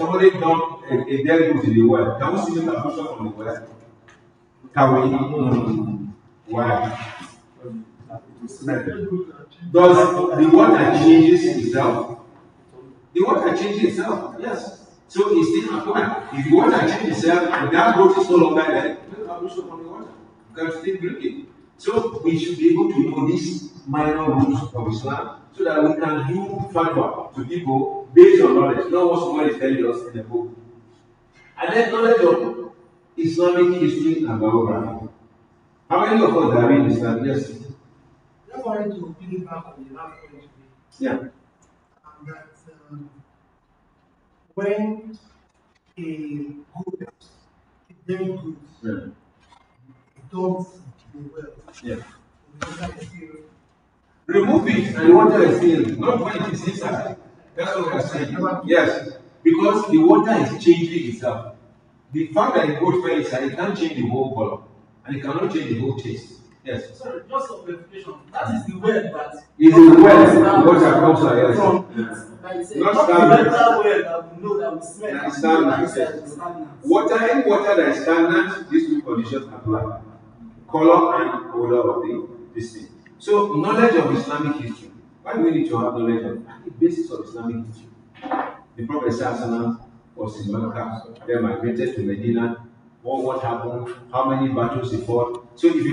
somebody dumped a dead goat in the well. Can we see the abortion from the well? Can we? Why? Does the water changes itself? The water changes itself, yes. So it still applies. If the water changes itself and that goat is no longer there, no abortion from the water. You can still drink it. So we should be able to know these minor rules of Islam so that we can do fatwa to people based on knowledge, not what somebody is telling us in the book. And then knowledge of Islamic history and biography. How many of us are reading Islam? Yes. Just wanted to piggyback on the last point. Yeah. That when a good, a very good, dumps the well, Yeah. the water is still. Remove it and the water is still, not when it is inside. That's what we are saying. Yes. Because the water is changing itself. The fact that the goat fell inside, it can't change the whole color. And it cannot change the whole taste. Yes. Sorry, just for clarification. That is the well that is the well the water comes out. Yes. From it. Not the stagnant. well that we know that we smell. That is stagnant. Water, any water that is stagnant, these two conditions apply. Color and odor of this thing. So knowledge of Islamic history. Why do we need to have knowledge of the basis of Islamic history? The Prophet Sallallahu was in Mecca, then migrated to Medina. What happened? How many battles he fought? So if a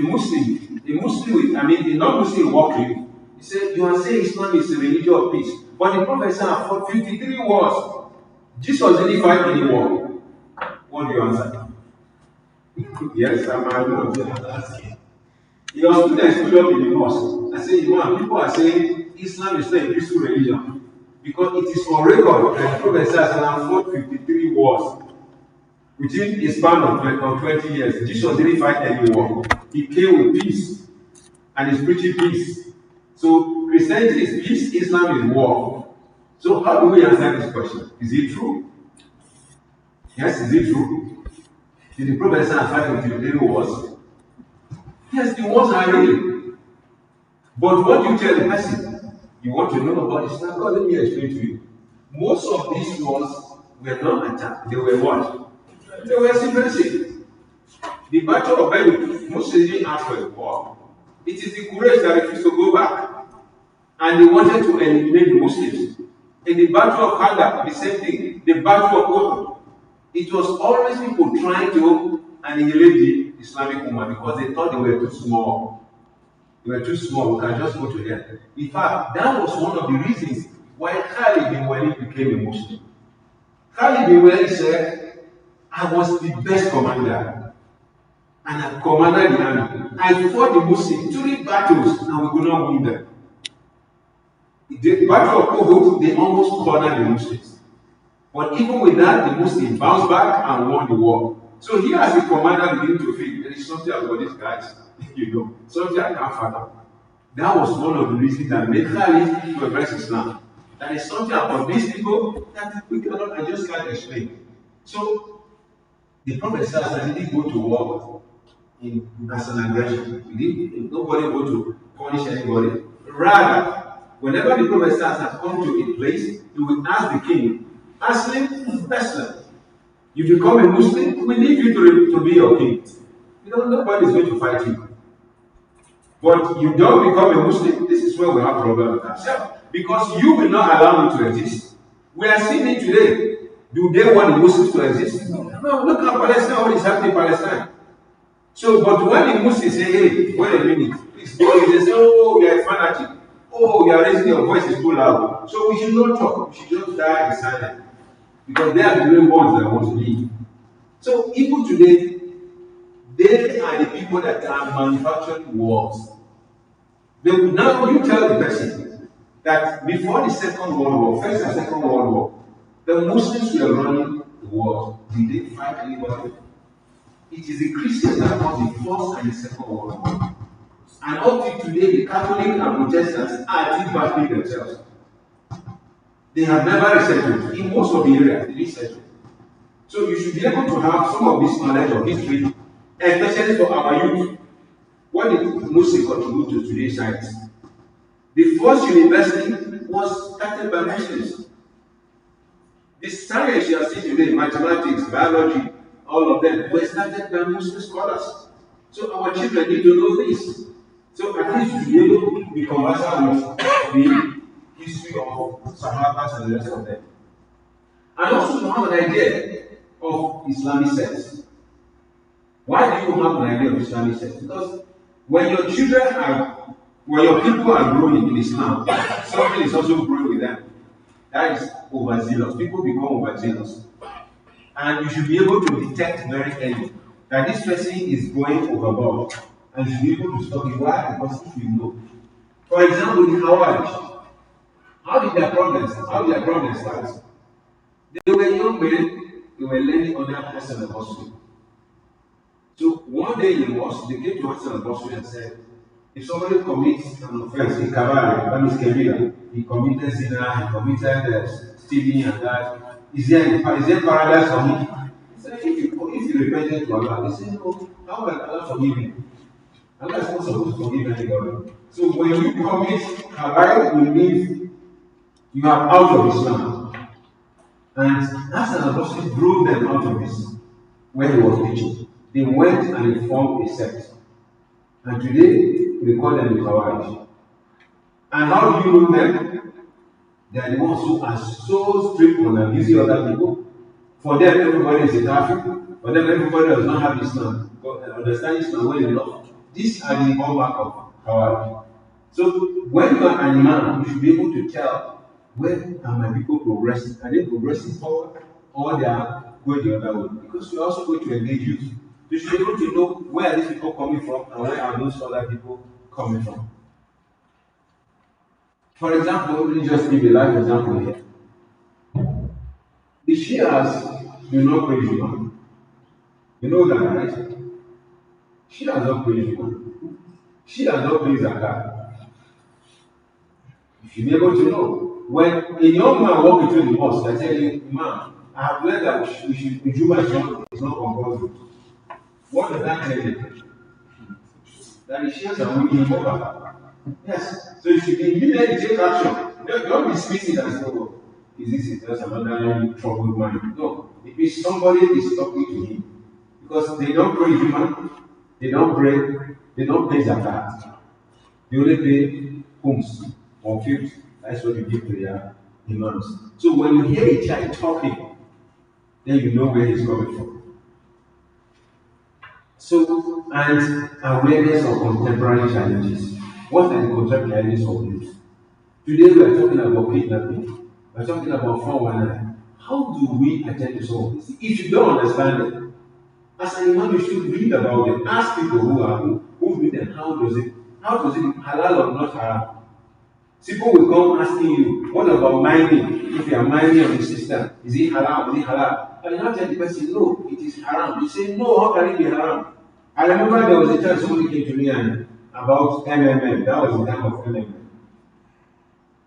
non-Muslim walk with you, he said, you are saying Islam is a religion of peace. But the Prophet Sallallahu fought 53 wars. Jesus didn't fight any war. What do you answer? Yes, I'm asking. Your students stood up in the mosque and said, people are saying Islam is not a peaceful religion because it is on record that the Prophet Sallallahu fought 53 wars within a span of 20 years. Jesus didn't fight any war. He came with peace and is preaching peace. So Christianity is peace, Islam is war. So how do we answer this question? Is it true? Yes, is it true? Did the Prophet fight 53 wars? Yes, the wars are real. But what you tell the person, you want to know about Islam? God, let me explain to you. Most of these wars were not attacked. They were what? They were suppressive. The battle of Bedouin, Muslims didn't ask for a war. It is the Quraysh that refused to go back. And they wanted to eliminate the Muslims. In the battle of Khandaq, the same thing. The battle of Uhud. It was always people trying to annihilate the Islamic Ummah because they thought they were too small. They were too small, we can just go to them. In fact, that was one of the reasons why Khalid bin Walid became a Muslim. Khalid bin Walid said, I was the best commander. And I commanded the army. I fought the Muslims 3 battles and we could not win them. The battle of Uhud, they almost cornered the Muslims. But even with that, the Muslims bounced back and won the war. So he as a commander began to feel there is something about these guys, something I can't fathom. That was one of the reasons that made Khalid to embrace Islam. There is something about these people that we cannot, I just can't explain. So the Prophet didn't go to war as an aggression. Nobody go to punish anybody. Rather, whenever the Prophet has come to a place, he will ask the king, Aslim, Taslim. You become a Muslim, we need you to be your king. Nobody is going to fight you. But you don't become a Muslim, this is where we have problem with ourselves. Because you will not allow me to exist. We are seeing it today. Do they want the Muslims to exist? No, look at Palestine, what is happening in Palestine. So, but when the Muslims say, hey, wait a minute, please, they say, oh, you are a fanatic. Oh, you are raising your voice is too loud. So we should not talk, we should just die in silence. Because they are the main ones that want to lead. So even today, they are the people that are manufacturing wars. Now you tell the person that before the Second World War, First and Second World War, the Muslims were running the wars. Did they fight anybody? It is the Christians that fought the First and the Second World War. And up to today, the Catholic and Protestants are still battling themselves. They have never resettled. In most of the areas, they didn't settle. So you should be able to have some of this knowledge of history, especially for our youth. What did Muslims contribute to today's science? The first university was started by Muslims. The science you are seeing today, mathematics, biology, all of them, were started by Muslim scholars. So our children need to know this. So at least to be able to be conversant with the history of Sahabas and the rest of them. And also to have an idea of Islamic sects. Why do you have an idea of Islamic sects? Because when your children are, when your people are growing in Islam, something is also growing with them. That is overzealous. People become overzealous. And you should be able to detect very early that this person is going overboard. And you should be able to stop it. Why? Because if you know. For example, the AWAH. How did their problems start? They were young men, they were learning under Hassan al-Basri. So one day in the mosque, they came to Hassan al-Basri and said, if somebody commits an offense, a kabbalah, that means kabila, he committed zina, he committed stealing and that, is there paradise for him? He said, if you repented to Allah, they said, no, how will Allah forgive him? Allah is not supposed to forgive anybody. So when you commit kabbalah, you leave, you are out of Islam. And Hassan al-Basri drove them out of this, where he was teaching. They went and formed a sect. And today, we call them the Khawarij. And how do you know them? They are the ones who are so strict on abusing other people. For them, everybody is a Kafir. For them, everybody does not have Islam. Understand Islam well enough. These are the hallmark of Khawarij. So, when you are an imam, you should be able to tell, where are my people progressing? Are they progressing forward? Or they are going the other way? Because we are also going to engage youth. You should be able to know where are these people coming from and where are those other people coming from. For example, let me just give a live example here. The Shias do not praise Juma. You know that, right? Shias don't praise Juma. Shias don't praise Zakat. You should be able to know. When a young man walks into the mosque, I tell you, man, I have learned that Juma is not compulsory. What does that tell you? That the Shias are winning over. Yes. So you should immediately take action. Don't dismiss it as though, is this just another troubled man? No. It means somebody is talking to him. Because they don't pray human, they don't pray, they don't pay zakat. They only pay homes or fields. That's what you give to their imams. So when you hear a child talking, then you know where he's coming from. So, and awareness of contemporary challenges. What are the contemporary challenges of youth? Today we are talking about kidnapping. We are talking about 419. How do we attend to some of this? If you don't understand it, as an imam, you should read about it. Ask people who read them. How does it halal or not halal? People will come asking you, what about mining? If you are mining on the system, is it halal? Is it halal? And you not tell the person, no, it is haram. You say, no, how can it be haram? I remember there was a time somebody came to me and about MMM. That was the time of MMM.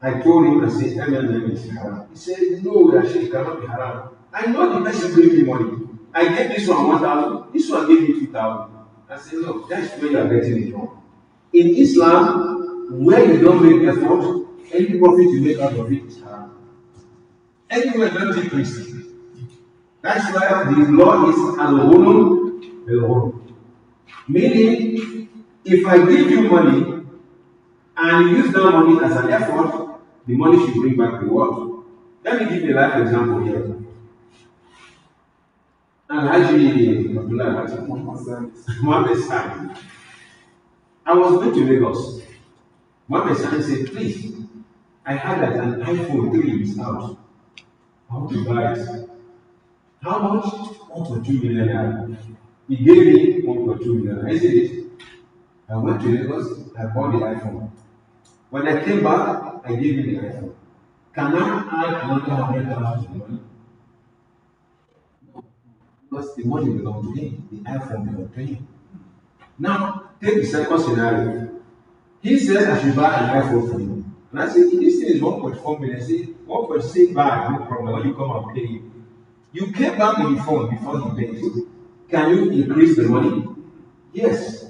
I told him, I said, MMM is haram. He said, no, Rashid, it cannot be haram. I know the person gave me money. I gave this one 1,000, this one gave me 2,000. I said, no, that's where you are getting it wrong. In Islam, where you don't make effort, any profit you make out of it is haram. Anywhere not decrease. That's why the law is al-ghunum bil-ghunum. Meaning, if I give you money and you use that money as an effort, the money should bring back the reward. Let me give you a life example here. And actually, Mohammed Sani. I was going to Lagos. Mohammed Sani said, please, I heard that an iPhone 3 is out. I want to buy it. How much? 1.2 million naira. He gave me 1.2 million naira. I said it. I went to Lagos, I bought the iPhone. When I came back, I gave him the iPhone. Can I add another 100,000 to the money? Because the money belongs to him, the iPhone belongs to him. Now, take the second scenario. He said I should buy an iPhone for him. And I said, this thing is 1.4 million. I said, 1.6 buy, no problem, when you come and pay him. You came back with the phone before he pays. Can you increase the money? Yes.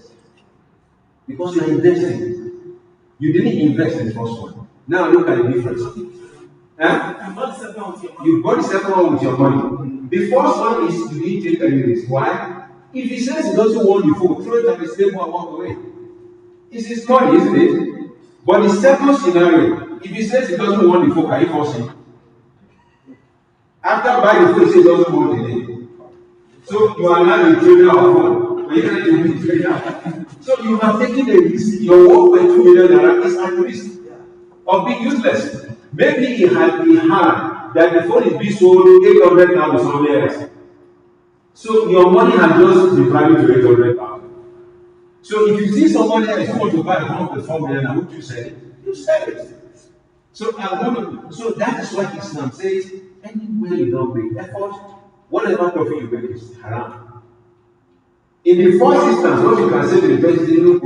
Because you are investing. You didn't invest in the first one. Now look at the difference. You bought the second one with your money. You bought the second one with your money. The first one is you didn't take any risk. Why? If he says he doesn't want the phone, throw it at the table and walk away. It's his money, isn't it? But the second scenario, if he says he doesn't want the phone, can you force him? After buying the phone, he says he doesn't want the name. So you are now a trader of phone. But you can't do the trader. So you have taken a risk. Your 1.2 million naira is at risk of being useless. Maybe he had that the phone is being sold 800,000 somewhere else. So your money has just been valued to 800,000. So if you see somebody else who wants to buy a phone for 4 million, would you sell it? You sell it. So that is what Islam says. Anywhere you don't make effort, whatever profit you make is haram. In the first instance, what you can say to the person, look,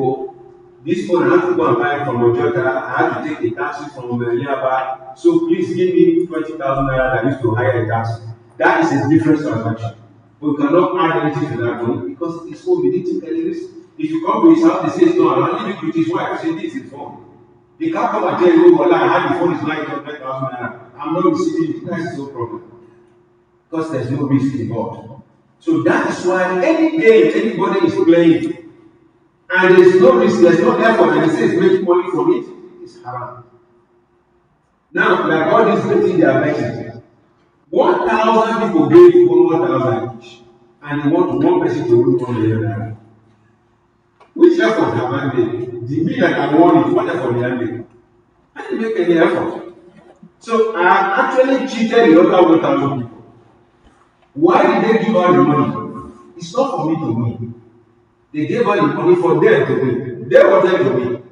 this phone I have to go and buy it from Ojota, I have to take a taxi from nearby, so please give me 20,000 naira that I used to hire a taxi. That is a different transaction. We cannot add anything to that one because it's phone, we need to tell you this. If you come to his house, they say, no, I'll leave it with his wife. Say, this is his phone. They can't come and tell you, well, I had the phone is 900,000 naira. I'm not receiving it. That is no problem. Because there's no risk involved. So that is why any game anybody is playing, and there's no risk, there's no effort, and they say it's making money from it, it's haram. Now, like all these things they are making, 1,000 people gave 1,000 each, and they want one person to win 1 million naira. Which effort have I made? The me that I want it, what effort did I make? I didn't make any effort. So I actually cheated the other 1,000 people. Why did they give out the money? It's not for me to win. They gave out the money for them to win. They wanted to win.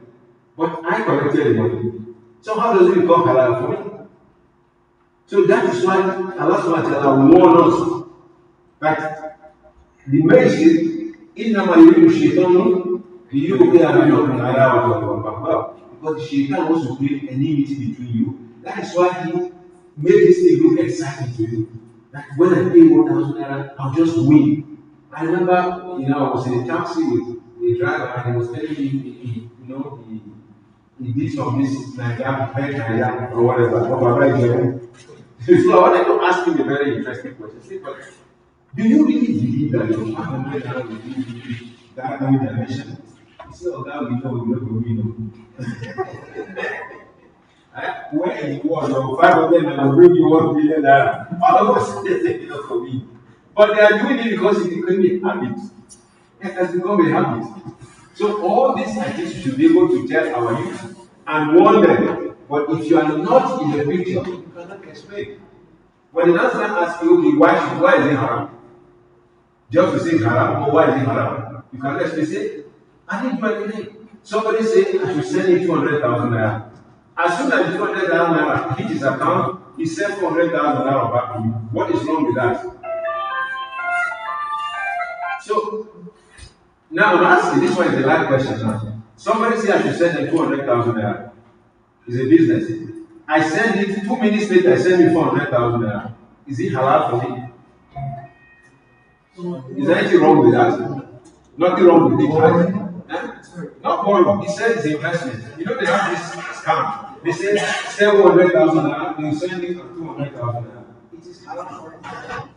But I collected the money. So how does it become halal for me? So that is why Allah subhanahu wa ta'ala warned us that the message إنما يريد الشيطان ليوقع بينكم عداوة وبغضاء, because the shaitan wants to create enmity between you. That is why he made this thing look exciting to you. That when I pay 1,000 naira, I'll just win. I remember, I was in a taxi with a driver and he was telling me, he did some this Nigeria or whatever. So I wanted to ask him a very interesting question. Say, but do you really believe that your 500 naira will give you that new dimension? He said, oh, that we know. Where in the world, your 500 naira will bring you 1 billion naira. All of us say, for me. But they are doing it because it became a habit. It has become a habit. So all these things you should be able to tell our youth and warn them. But if you are not in the picture, you cannot explain. When the answer asks you, okay, why is it haram? Just to say it's haram, or why is it haram? You can actually say, I didn't do anything. Somebody say, I should send you 200,000 naira. As soon as the 200,000 naira hit his account, he sent 400,000 naira back to you. What is wrong with that? So, now I'm asking, this one is the last question now. Somebody say I should send them 200,000 naira. It's a business. I send it, 2 minutes later, I send you 400,000 naira. Is it halal for me? Is there anything wrong with that? Nothing wrong with it, right? Not borrow. He said it's investment. They have this scam. They say, sell 100,000 naira, they will send it for 200,000 naira. It is halal.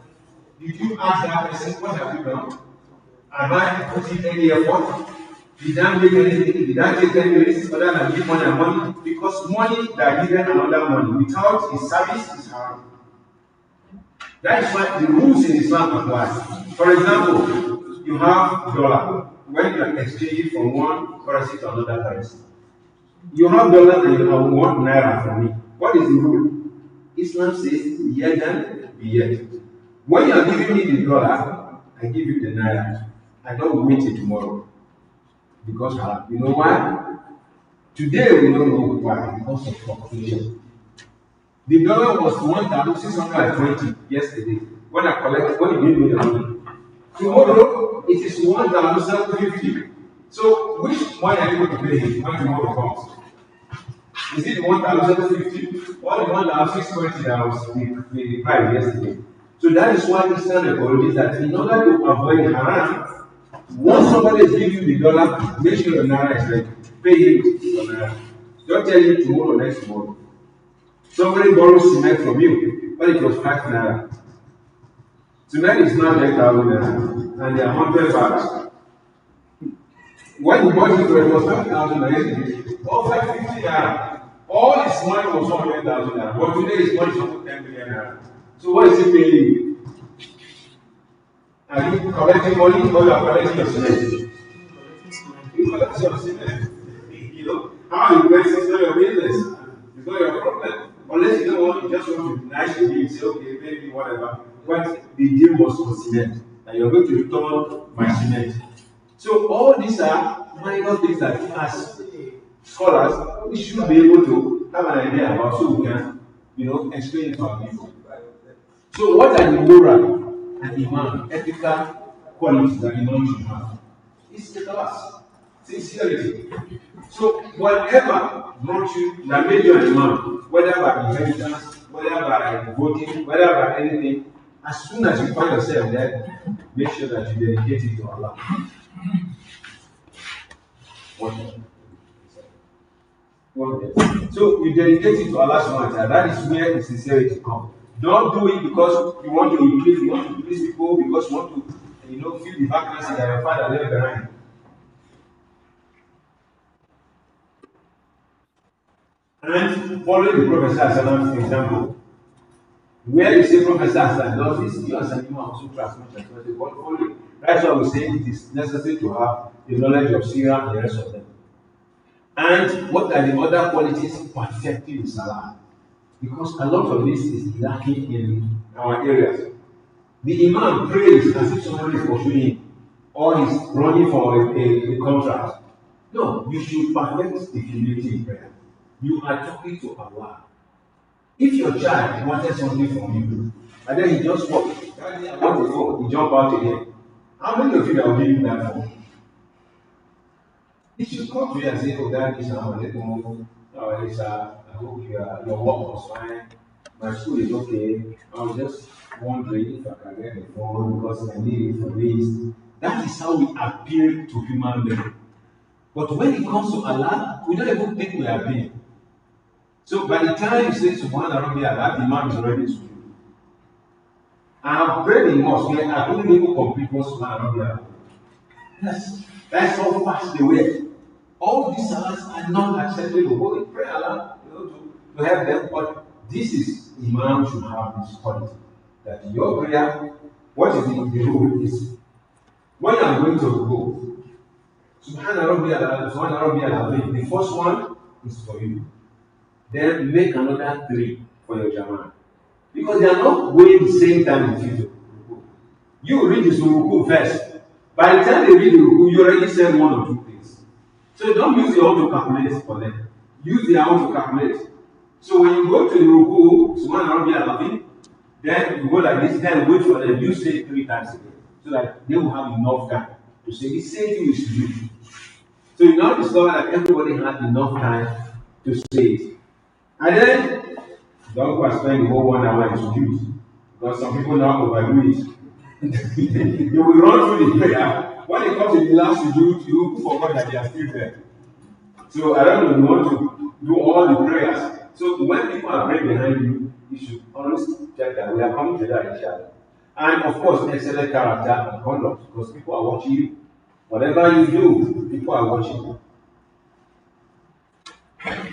Did you ask that person, what have you done? Have I put in any effort? Did I make anything? Did I take any risks other than give money and money? Because money that given another money without his service is haram. That is why the rules in Islam apply. For example, you have dollar. When you are exchanging from one currency to another currency, you have dollar and you have 1 naira from me. What is the rule? Islam says, yadan biyad. When you are giving me the dollar, I give you the naira. I don't wait till tomorrow. Because you know why? Today we don't know why. Because of fluctuation. The dollar was 1,620 yesterday. When you gave me the money. Tomorrow it is 1,750. So which one are you going to pay when tomorrow comes? Is it the 1,750 or the 1,620 that was the price yesterday? So that is why Islam encourages that in order to avoid haram, once somebody is giving you the dollar, make sure the naira is ready. Pay him the naira. Don't tell him tomorrow, next tomorrow. Somebody borrows cement from you, but it was 5 naira. Cement is now 10,000 naira, and they are 100 bags. When he bought it, it was 5,000 naira. All 550 naira. All his money was 100,000 naira. But today his money is almost 10 million naira. So what is he paying you? Are you collecting money or you are collecting your cement? You collect your cement. You know, how you invest is not your business. It's not your problem. Unless you don't want, you just want to be nice to me, say, okay, maybe whatever. But the deal was for cement. And you're going to return my cement. So all these are minor things that as scholars, we should be able to have an idea about so we can, explain it to our people. So what are the moral and imam, ethical qualities that imam should have? It's ikhlas, sincerity. So whatever brought you, that made you an imam, whether by inheritance, whether by voting, whether by anything, as soon as you find yourself there, make sure that you dedicate it to Allah. So you dedicate it to Allah subhanahu wa ta'ala. That is where the sincerity comes. Don't do it because you want to increase, you want to please people, because you want to, fill the vacancy that your father left behind. And following the Prophet Sallallahu example, where you say Prophet Sallallahu does this, you as an imam also transmit as well. Follow it. That's why we say it is necessary to have the knowledge of Syria and the rest of them. And what are the other qualities perfecting in Salah? Because a lot of this is lacking in our areas. The Imam prays as if somebody is pursuing him or is running for a contract. No, you should perfect the humility in prayer. You are talking to Allah. If your child wanted something from you, and then he just walked, I want to go, he jump out again. How many of you that will give him that phone? If you come to you and say, oh, that is I hope your work was fine, my school is okay, I was just wondering if I can get the phone because I need it for this. That is how we appeal to human beings. But when it comes to Allah, we don't even think we are being. So by the time you say Subhana Rabbi Allah, the Imam is already to you. I have prayed in mosque where I couldn't even complete what Subhana Rabbi Allah. That's how fast they were. All these salahs are not acceptable. But we pray Allah to help them. But this is Imam should have this quality. That your prayer, what is the rule is when you are going to go, Subhana Rabbi Allah, Subhana Rabbi Allah, the first one is for you. Then make another 3 for your Jama'ah. Because they are not going the same time with you. You read the Suruku first. By the time they read the Ruku, you already said 1 or 2 things. So don't use your own to calculate for them. Use their own to calculate. So when you go to the Ruku, Subhana Rabbi Allah, then you go like this, then wait for them. You say it 3 times again. So that they will have enough time to say the same thing is to you. So you now discover that everybody had enough time to say it. And then, don't go and spend the whole 1 hour in sujood. Because some people now overdo it. You will run through the prayer. When it comes to the last sujood, you forgot that they are still there. So I don't know, you want to do all the prayers. So when people are praying behind you, you should always check that we are coming together each other. And of course, excellent character and conduct, because people are watching you. Whatever you do, people are watching you.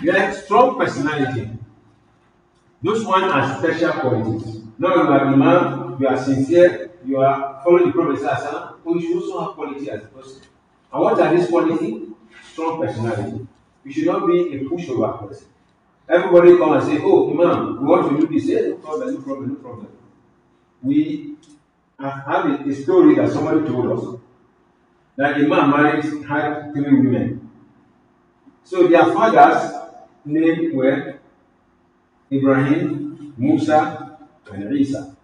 You have strong personality. Those ones are special qualities. Now you are imam, you are sincere, you are following the Prophet Sallallahu, but you should also have quality as a person. And what are these qualities? Strong personality. You should not be a pushover person. Everybody come and say, oh, imam, we want to do this. Say, no problem, no problem, no problem. We have a story that somebody told us that imam had 3 women. So their fathers' names were Ibrahim, Musa, and Isa.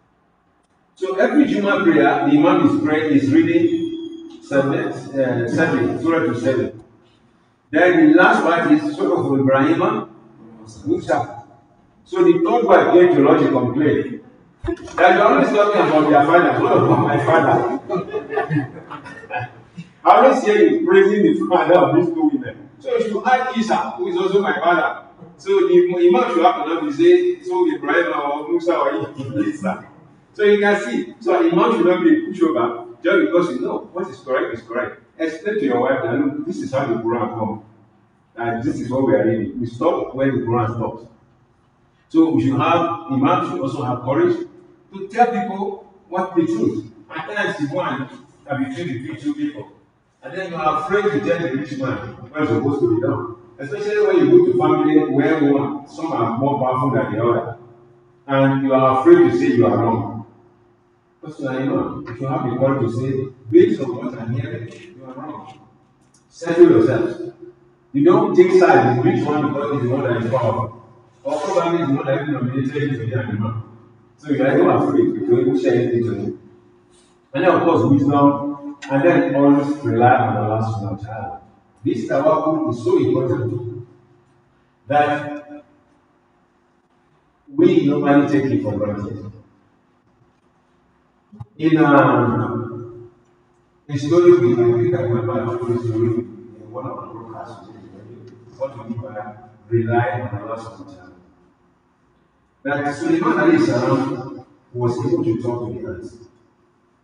So every Juma prayer, the Imam is reading 7, Surah to 7. Then the last part is Surah of Ibrahim, Musa. So the third wife came to lodge a complaint that you're always talking about their father, not about my father. I always hear you praising the father of these 2 women. So you should add Isa, who is also my father. So the imam should have enough to say, so Ibrahim or Musa or Isa. So you can see, so an imam should not be a pushover just because you know what is correct is correct. Explain to your wife that look, this is how the Quran comes. And this is what we are reading. We stop when the Quran stops. So we should have, imams should also have courage to tell people what the truth. At times you go and between two people. And then you are afraid to tell the rich man what's supposed to be done. Especially when you go to family where some are more powerful than the other. And you are afraid to say you are wrong. Because you are imam. If you have the courage to say, based on what I'm hearing, you are wrong. Settle yourselves. You don't take sides with which one because it's the one that is powerful. Or probably it's the one that is nominated you to be an imam. So you are not afraid to even share anything to him. And then of course wisdom, and then always rely on Allah subhanahu wa ta'ala. This tawakkul is so important that we normally take it for granted. In a story I think I remember a story in one of the broadcasts, what we mean by relying on Allah subhanahu wa ta'ala. That Suleiman alayhi salam was able to talk to the ants.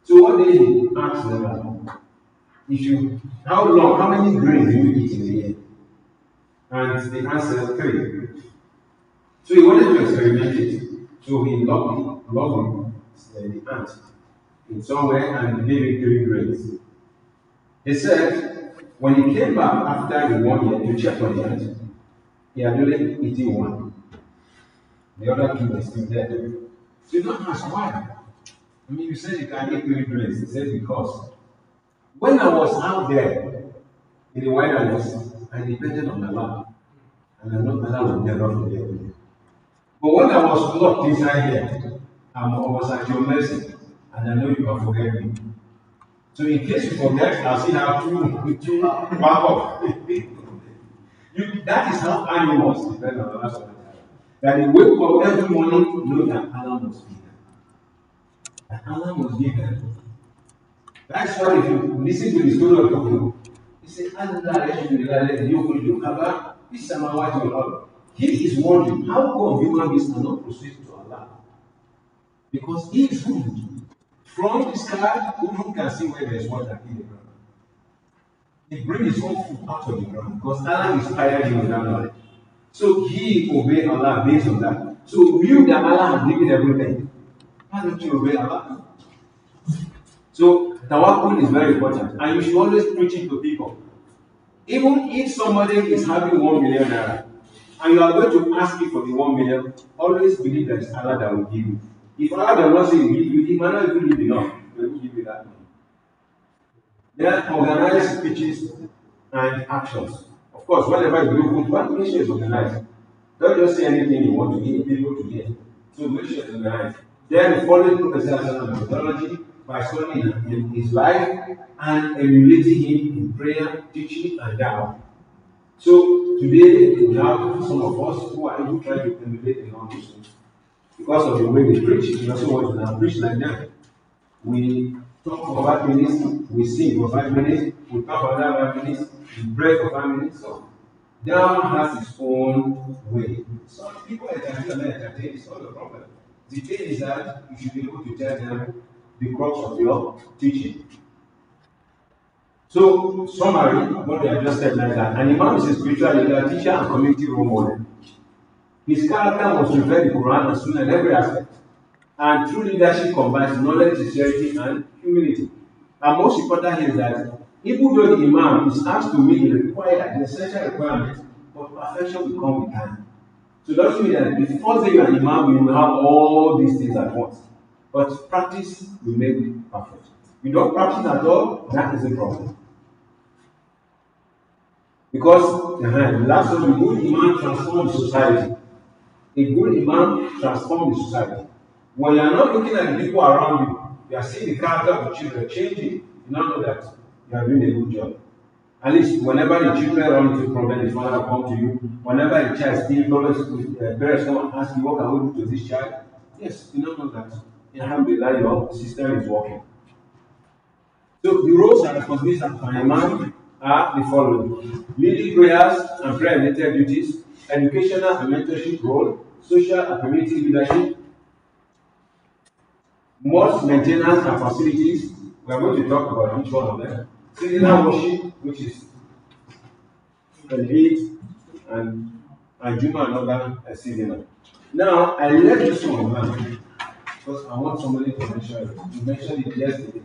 So one day he asked them, how many grains do you eat in a year? And they answered 3. So he wanted to experiment it. So he locked the ant in somewhere and gave him 3 grains. He said, when he came back after the 1 year to check on the ant, he had only eaten 1. The other 2 were still there. So you don't ask why. I mean, you said you can eat 3 grains. He said, because when I was out there in the wilderness, I depended on Allah. And I know Allah will never forget me. But when I was locked inside here, I was at your mercy. And I know you can forget me. So in case you forget, I'll still have 2 backup. That is how animals depend on Allah. That they wake up every morning knowing that Allah must be there. That Allah must be there. That's why if you listen to the story of Job, he said, he is wondering how come human beings are not prostrate to Allah. Because he is food. From the sky, who can see where there is water in the ground. He brings his own food out of the ground because Allah inspired him with that knowledge. So he obeyed Allah based on that. So you that Allah has given everything, why don't you obey Allah? So tawakkul is very important, and you should always preach it to people. Even if somebody is having 1 million naira, and you are going to ask it for the 1 million, always believe that it's Allah that will give you. If Allah does not say He will give you, He might not even give enough. He will give you that money. There are organized speeches and actions. Of course, whenever you do good, one make sure it's organized. Don't just say anything you want to get people to hear. So make sure it's organized. Then following Professor methodology by studying in his life and emulating him in prayer, teaching, and da'wah. So today we have some of us who are even trying to emulate the non-Muslims because of the way they preach. We also want to now preach like them. We talk for 5 minutes, we sing for 5 minutes, we talk for another 5 minutes, we pray for 5 minutes. So that has its own way. So people entertain, it's not a problem. The thing is that you should be able to tell them the crux of your teaching. So, summary, what I just said like that. An imam is a spiritual leader, teacher, and community role model. His character must reflect the Quran and Sunnah in every aspect. And true leadership combines knowledge, sincerity, and humility. And most important is that even though the imam is asked to meet the essential requirements, but perfection will come with time. So it doesn't mean that the first day you are an imam, you will have all these things at once. But practice will make it perfect. If you don't practice at all, that is a problem. Because the last one, a good imam transforms society. A good imam transforms the society. When you are not looking at the people around you, you are seeing the character of the children changing. You now know that you are doing a good job. At least whenever the children run into a problem, the father will come to you. Whenever a child steals problems, parents come and ask you, what can we do to this child? Yes, you know that. Alhamdulillah, your system is working. So the roles and responsibilities of an imam are the following: leading prayers and prayer-related duties, educational and mentorship role, social and community leadership, mosque maintenance and facilities. We are going to talk about each one of them. Seasonal worship, which is Eid and Juma and other seasonal. Now, I left this one now because I want somebody to mention it. You mentioned it yesterday.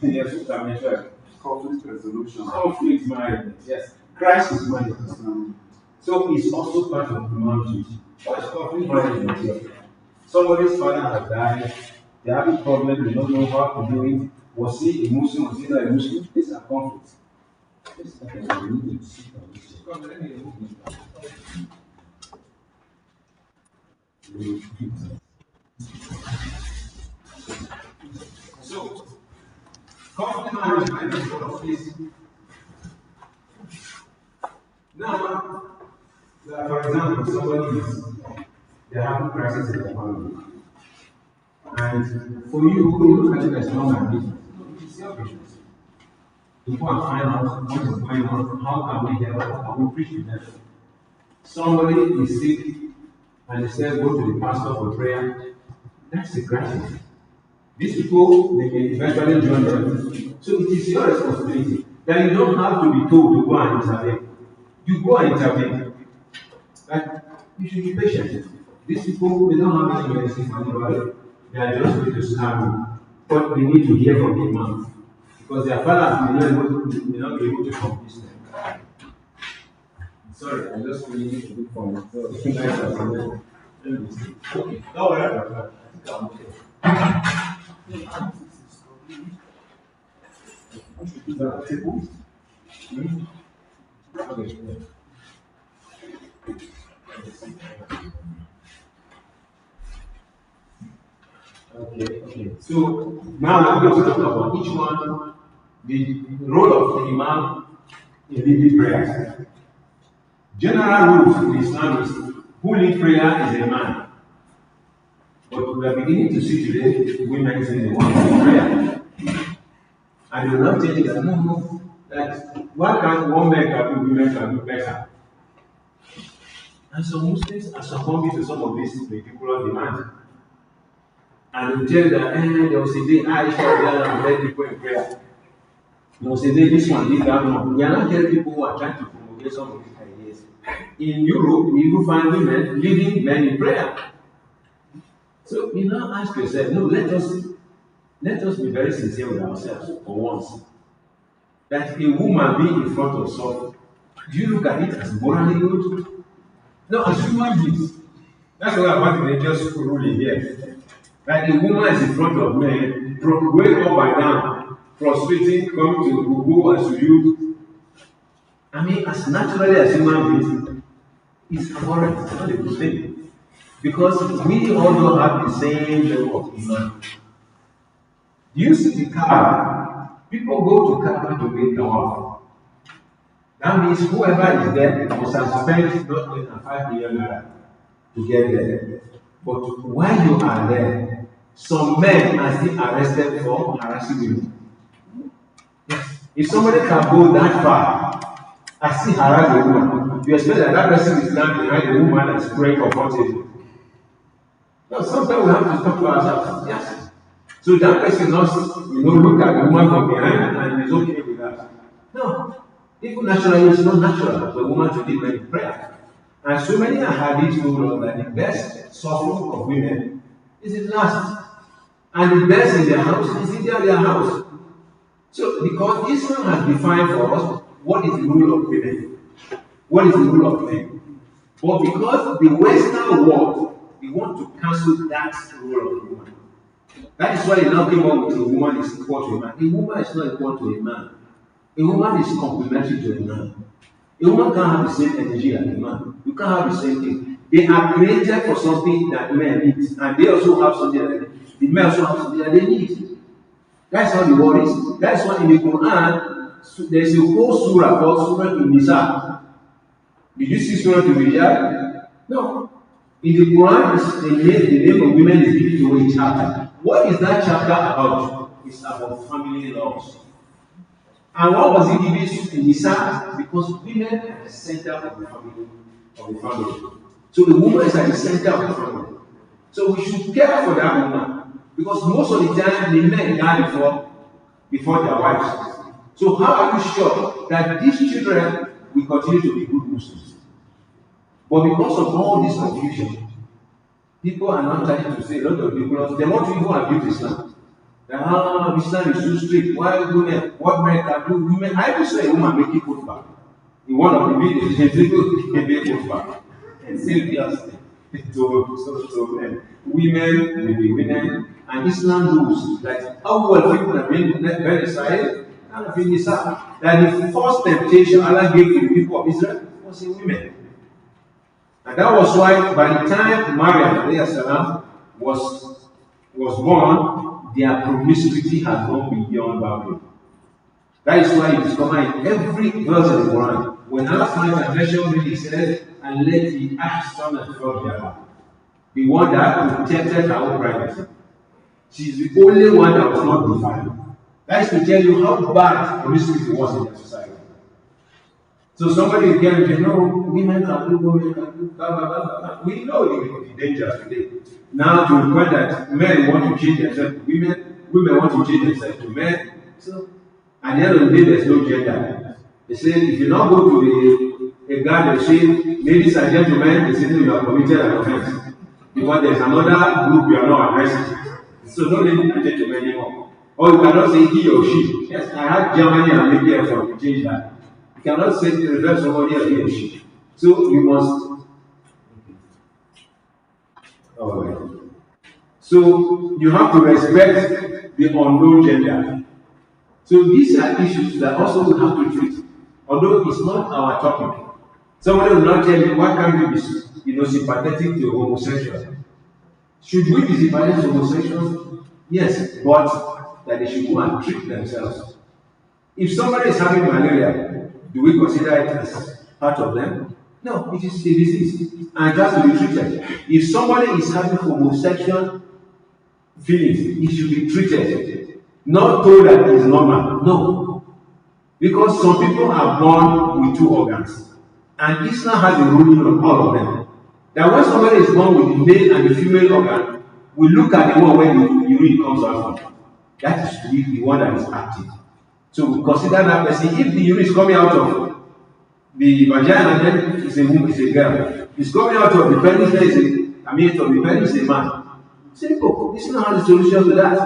Yes, I mentioned it. Conflict resolution. Conflict management, yes. Crisis management. So it's also part of human duty. What is conflict management here? Somebody's father has died, they have a problem, they don't know how to do it. Was he a Muslim? Was he not a Muslim? These are conflicts. So, conflict management is one of these. Now, for example, somebody is they're having crisis in their family. And for you, who look at it as not my business, it's your business. To go and find out what is going on, how can we help, how can we preach to them. Somebody is sick and they say, go to the pastor for prayer. That's the crisis. These people, they may eventually join them. So it is your responsibility that you don't have to be told to go and intervene. You go and intervene. Like, you should be patient. These people, they don't have any medicine for anybody. They are just going to scam you. But they need to hear from the man. Because their fathers may not be able to convince them. Sorry, I'm just reading it to look for me. So, it's nice as well. Okay. No, whatever. Is that a table? Okay. Okay. So now I'm going to talk about each one, the role of the Imam in leading prayers. General rules in Islam is who lead prayer is a man. But we are beginning to see today women saying they want to lead prayer. And they will not tell you that no, that why can't one man can do, women can do better. And so Muslims are succumbing to some of these particular demands. And they tell that, there was a day Aisha there and led people in prayer. There was a day this one did that one. We are not hearing people who are trying to promulgate some of these ideas. In Europe, you will find women leading men in prayer. So you now ask yourself, no, let us be very sincere with ourselves for once. That a woman being in front of someone, do you look at it as morally good? No, as human beings. That's what about the religious ruling here. That a woman is in front of men, going up and down, prostrating, coming to go and salute. I mean, as naturally as human beings, it's abhorrent, it's not a good thing. Because we all don't have the same level of iman. You see the Kaaba, people go to Kaaba to make tawaf. That means whoever is there must have spent not less than 5 million naira to get there. But while you are there, some men are still arrested for harassing women. Yes. If somebody can go that far and still harass a woman, you expect that person is standing behind the woman and is praying comfortably. No, sometimes we have to talk to ourselves. Yes. So that person not, look at the woman from behind and is okay with that. No. Even naturally, it's not natural for a woman to lead men in prayer. And so many hadiths told us that the best suffering of women is in last. And the best in their house is in their house. So, because Islam has defined for us what is the rule of women, what is the rule of men. But because the Western world, we want to cancel that rule of woman. That is why they now came up with a woman is equal to a man. A woman is not equal to a man. A woman is complementary to a man. A woman can't have the same energy as a man. You can't have the same thing. They are created for something that men need, and they also have something that the men also have something that they need. That's how the world is. That's why in the Quran, there's a whole surah called Surah An-Nisa. Did you see Surah An-Nisa? No. In the Quran, the name of women is given to a chapter. What is that chapter about? It's about family laws. And what was it given in Nisa? Because women are the center of the family. of the family. So the woman is at the center of the family. So we should care for that woman. Because most of the time the men die before their wives. So how are you sure that these children will continue to be good Muslims? But because of all this confusion, people are not trying to say, a lot of people, they want to even abuse Islam. That Islam is too strict. Why women? What men can do? Women. I just saw a woman making khutbah in one of the videos. People make khutbah and seriously to men. Women will be women, and Islam rules that how well people have been decided and been decided that the first temptation Allah gave to the people of Israel was in women. And that was why by the time Maryam was born, their promiscuity had gone beyond boundary. That is why you discover in every verse of the Quran, when Allah really said, and let the ahsan from their the one that protected her own privacy. She is the only one that was not defiled. That is to tell you how bad promiscuity was in the society. So somebody again say, no, women can do, women can do, blah, blah, blah, blah. We know the dangers today. Now to the point that men want to change themselves to women want to change themselves to men. So at the end of the day, there's no gender. They say if you not go to a guard, they say, ladies and gentlemen, they say you have committed an offense. Because there's another group you are not addressing. So no ladies and gentlemen anymore. Or you cannot say he or she. Yes, I had Germany and make effort to change that. You cannot say to reverse somebody else he or she. So you must. Alright. So you have to respect the unknown gender. So these are issues that also we have to treat. Although it's not our topic. Somebody will not tell me why can't you be sympathetic to homosexuals. Should we be sympathetic to homosexuals? Yes, but that they should go and treat themselves. If somebody is having malaria, do we consider it as part of them? No, it is a disease and it has to be treated. If somebody is having homosexual feelings, it should be treated. Not told that it is normal. No. Because some people are born with two organs. And Islam has a ruling on all of them. That when somebody is born with the male and the female organ, we look at the one where the urine comes out from. That is the one that is active. So we consider that person, if the urine is coming out of the vagina, then it's a woman, it's a girl. It's coming out of the penis, then the penis is a man. Simple. Islam has a solution to that.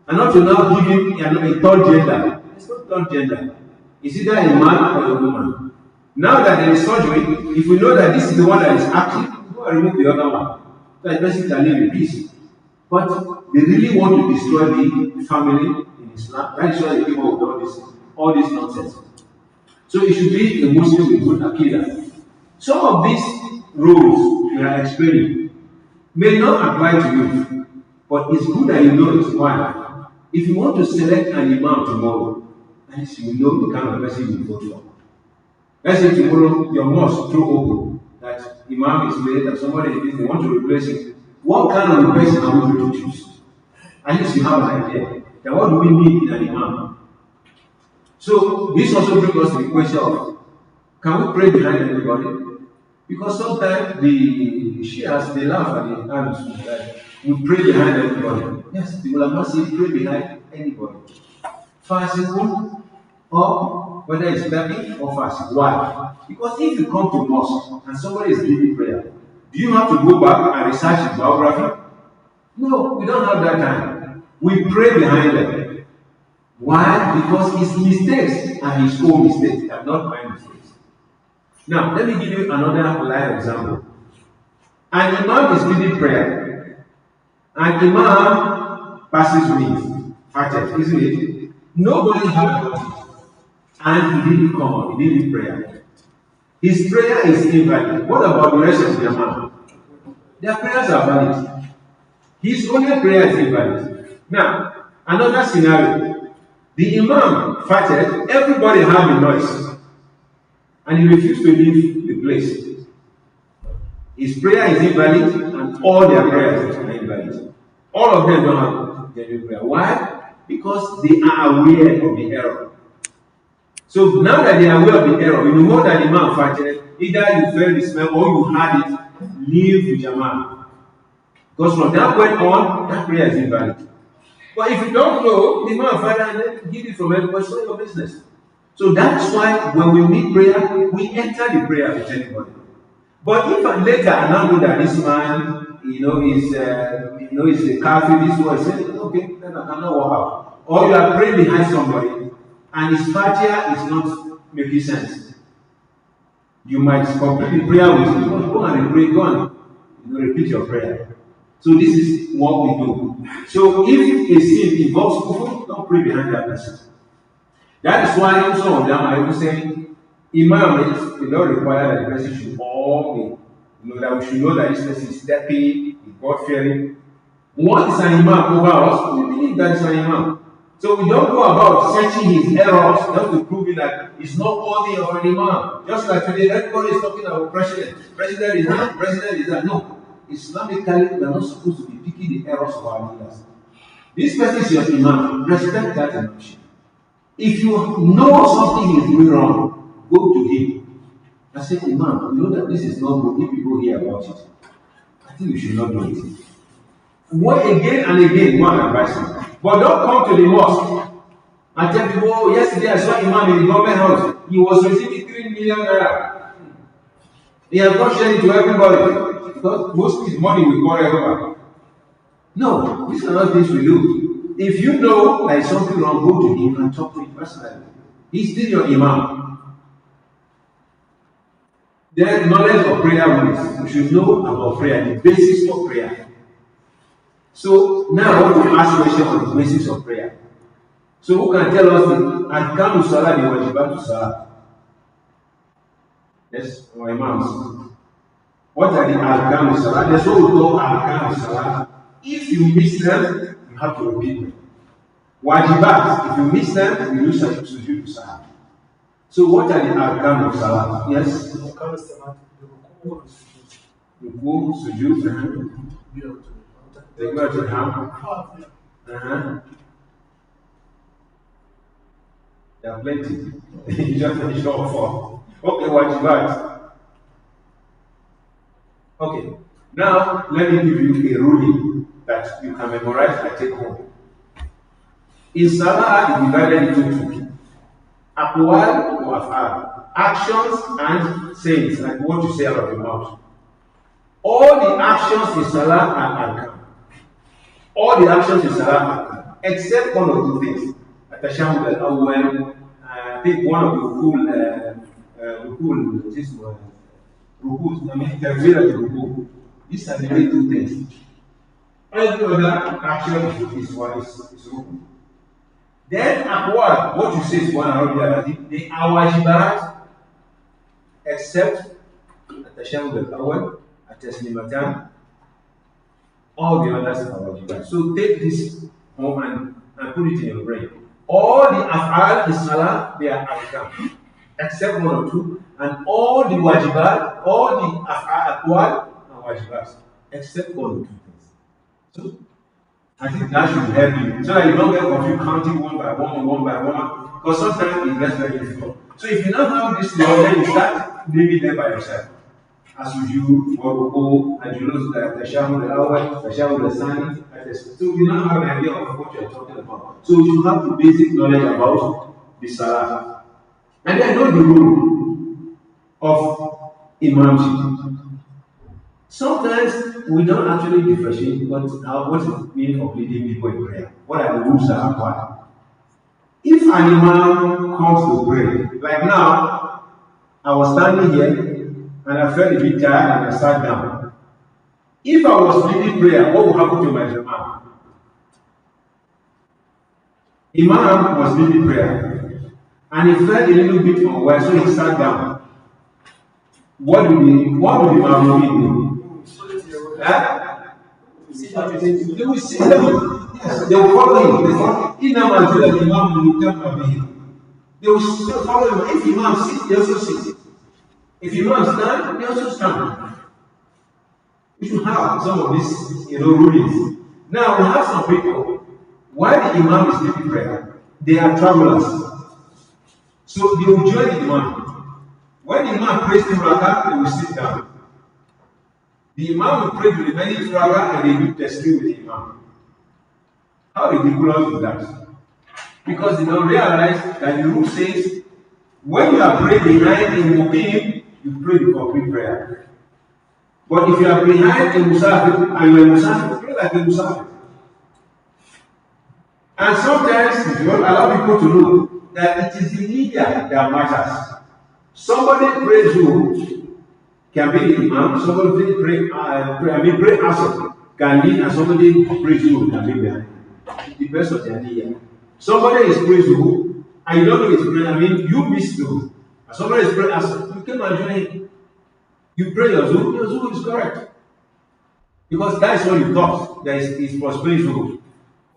And not to now give him a third gender. It's not third gender. It's either a man or a woman. Now that there is surgery, if we know that this is the one that is active, go and remove the other one. So the person can live in peace. But they really want to destroy the family in Islam. That is why they came up with all this nonsense. So it should be a Muslim with good Aqidah. Some of these rules we are explaining may not apply to you, but it's good that you know it's why. If you want to select an imam tomorrow, at least you know the kind of person you vote for. Let's say tomorrow your mosque throw open that imam is made that somebody is they want to replace it. What kind of person are we going to choose? At least you have an idea. Then what do we need in an imam? So this also brings us to the question of, can we pray behind everybody? Because sometimes the Shias, they laugh at the Ahlus that we pray behind everybody. Yes, the ulama say pray behind anybody. Fasting or whether it's stepping or fasting. Why? Because if you come to mosque and somebody is leading prayer, do you have to go back and research his biography? No, we don't have that time. We pray behind them. Why? Because his mistakes are his own mistakes, and not my mistakes. Now, let me give you another live example. An imam is leading prayer. An imam passes with Fatih, isn't it? Nobody heard about it. And he didn't come on, he didn't prayer. His prayer is invalid. What about the rest of the imam? Their prayers are valid. His only prayer is invalid. Now, another scenario. The imam farted, everybody had a noise. And he refused to leave the place. His prayer is invalid and all their prayers are invalid. All of them don't have genuine prayer. Why? Because they are aware of the error. So So now that they are aware of the error, you know that the man fighting, either you felt the smell or you had it, leave with your man. Because from that point on, that prayer is invalid. But if you don't know, the man fight and then give it from everybody, it's not your business. So that's why when we meet prayer, we enter the prayer with anybody. But if later I now know that this man, is a kafir, this was saying, okay, then I cannot walk out. Or you are praying behind somebody, and his fatia is not making sense. You might complete the prayer with him. Go and pray, go and repeat your prayer. So this is what we do. So if a sin involves kufr, don't pray behind that person. That is why some of them are even saying, Imam is not require that the person should all be, that we should know that this person is stepping, is God-fearing. What is an Imam over us? We believe that is an Imam. So we don't go about searching his errors just to prove that it's not worthy of an Imam. Just like today, everybody is talking about president. President is that, president is that. No. Islamically, we are not supposed to be picking the errors of our leaders. This person is your Imam. Respect that imamship. If you know something is doing wrong, go to him. I say, Imam, you know that this is not good. If people hear about it, I think you should not do it. What again and again, go and advise him. But don't come to the mosque and tell people, oh, yesterday I saw Imam in the government house. He was receiving 3 million naira. He has not shared it to everybody. Because most of his money will go everywhere. No, these are not things we do. If you know there is something wrong, go to him and talk to him personally. He's still your Imam. Then knowledge of prayer rules. You should know about prayer, the basics of prayer. So now I want to ask questions on the basics of prayer. So who can tell us the Arkanu Salah, the Wajibatu Salah? Yes, our Imams. What are the Arkanu Salah? There's what we call Arkanu Salah. If you miss them, you have to repeat them. Wajibat, if you miss them, you lose sujood Salah. So what are the Arkanu Salah? Yes? Ruku, sujood, they go to the hand. There are plenty. You just finish all 4. Okay, Wajibat. Okay. Now, let me give you a ruling that you can memorize and take home. In Salah, it is divided into 2. Aqwal or af'al. Actions and sayings, like what you say out of your mouth. All the actions in Salah are arkan. All the actions in Salah are arkan, except one or 2 things. At-tashahhud al-awwal, I think one of the ruku. These are the only 2 things. Every other action is ruku. Then aqwal, what you say is one or the other. They are wajibat, except at-tashahhud al-awwal, at-taslimatan. All the others are wajibat. So take this home and put it in your brain. All the af'al in Salah, they are arkan, except 1 or 2. And all the wajibat, all the aqwal are wajibat, except 1 or 2 things. So I think that should help you. So that you don't get confused counting one by one. Because sometimes it gets very difficult. So if you don't have this knowledge, you start living there by yourself. As you do for ruku, and you know that tashahhud al-awwal, tashahhud al-thani, so you don't have an idea of what you're talking about. So you have the basic knowledge about the Salah. And then know the rule of Imamship. Sometimes we don't actually differentiate what it means of leading people in prayer. What are the rules that apply? If an Imam comes to pray, like now, I was standing here, and I felt a bit tired and I sat down. If I was leading prayer, what would happen to my Imam? Imam was leading prayer and he felt a little bit unwell, so he sat down. What would the Imam do? They will sit down. Yes, they will follow him. They will follow him. If Imam sits, they also sit. If you stand, they also stand. We should have some of these, rulings. Now we have some people. While the Imam is leading prayer, they are travelers. So they will join the imam. When the imam prays two rakah, they will sit down. The imam will pray the remaining two rakah and they do taslim with the imam. How ridiculous is that? Because they don't realize that the rule says when you are praying behind a muqim, you pray the complete prayer. But if you are behind a musafir and you are a musafir, pray like a musafir. And sometimes if you don't allow people to know that it is the media that matters. Somebody prays who can be the imam, somebody pray asr can lead, and somebody prays who can be behind. It depends on their need. Somebody is prays who, and you don't know it's praying, you miss who. And somebody is praying asr, you came and join him. You pray your zuhr is correct. Because that is what you thought, that is prosperity zuhr.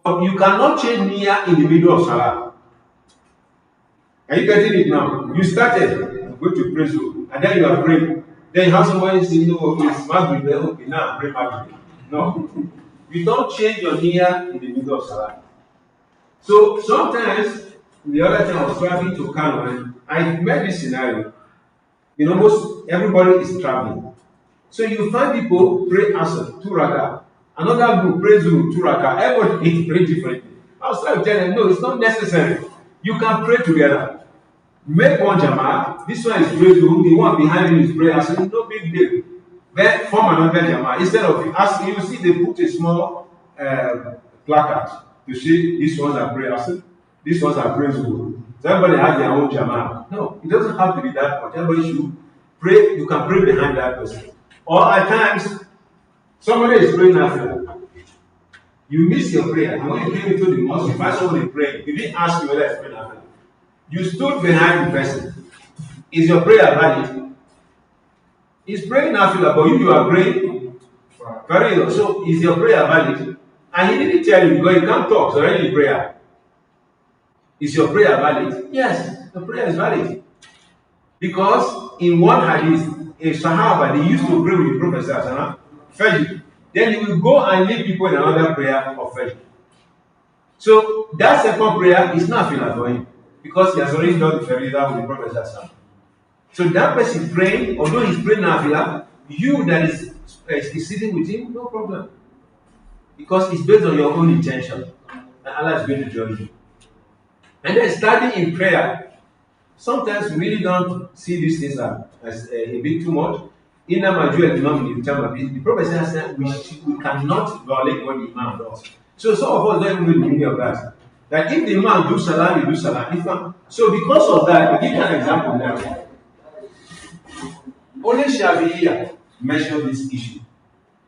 But you cannot change niyyah in the middle of salah. Are you getting it now? You started, go to pray zuhr, and then you are praying. Then you have somebody say, no, okay, it's Maghrib, okay, now pray Maghrib. No. You don't change your niyyah in the middle of salah. So sometimes, the other time I was traveling to Kano, and I met this scenario. In almost everybody is traveling. So you find people pray asr, 2 rakah. Another group prays zuhr, 2 rakah. Everybody is praying differently. I was trying to tell them, no, it's not necessary. You can pray together. Make one jama'ah. This one is pray zuhr, the one behind you is pray asr. No big deal. Then form another jama'ah. Instead of asking, you see they put a small placard to say these ones are pray asr, these ones are pray zuhr. So everybody has their own jama'ah. No, it doesn't have to be that much. Everybody should pray. You can pray behind that person. Or at times, somebody is praying after. You miss your prayer. And when you came into the mosque, you find somebody praying. You didn't ask you whether it's praying after. You stood behind the person. Is your prayer valid? He's praying after, but you are praying. Very well. So is your prayer valid? And he didn't tell you because you can't talk. So already in prayer. Is your prayer valid? Yes, the prayer is valid. Because in one hadith, a Sahaba, they used to pray with the Prophet Fajr. Then he will go and lead people in another prayer of Fajr. So that second prayer is not fila for him. Because he has already done the Fajr with the Prophet. So that person praying, although he's praying nafila, you that is sitting with him, no problem. Because it's based on your own intention. And Allah is going to judge you. And then starting in prayer, sometimes we really don't see these things as a bit too much. In the Prophet says that we cannot violate what the Imam does. So some of us don't even know the meaning of that. That if the Imam do salah, you do salah. So because of that, I'll give you an example now. Only Shafi'iyah mentioned this issue.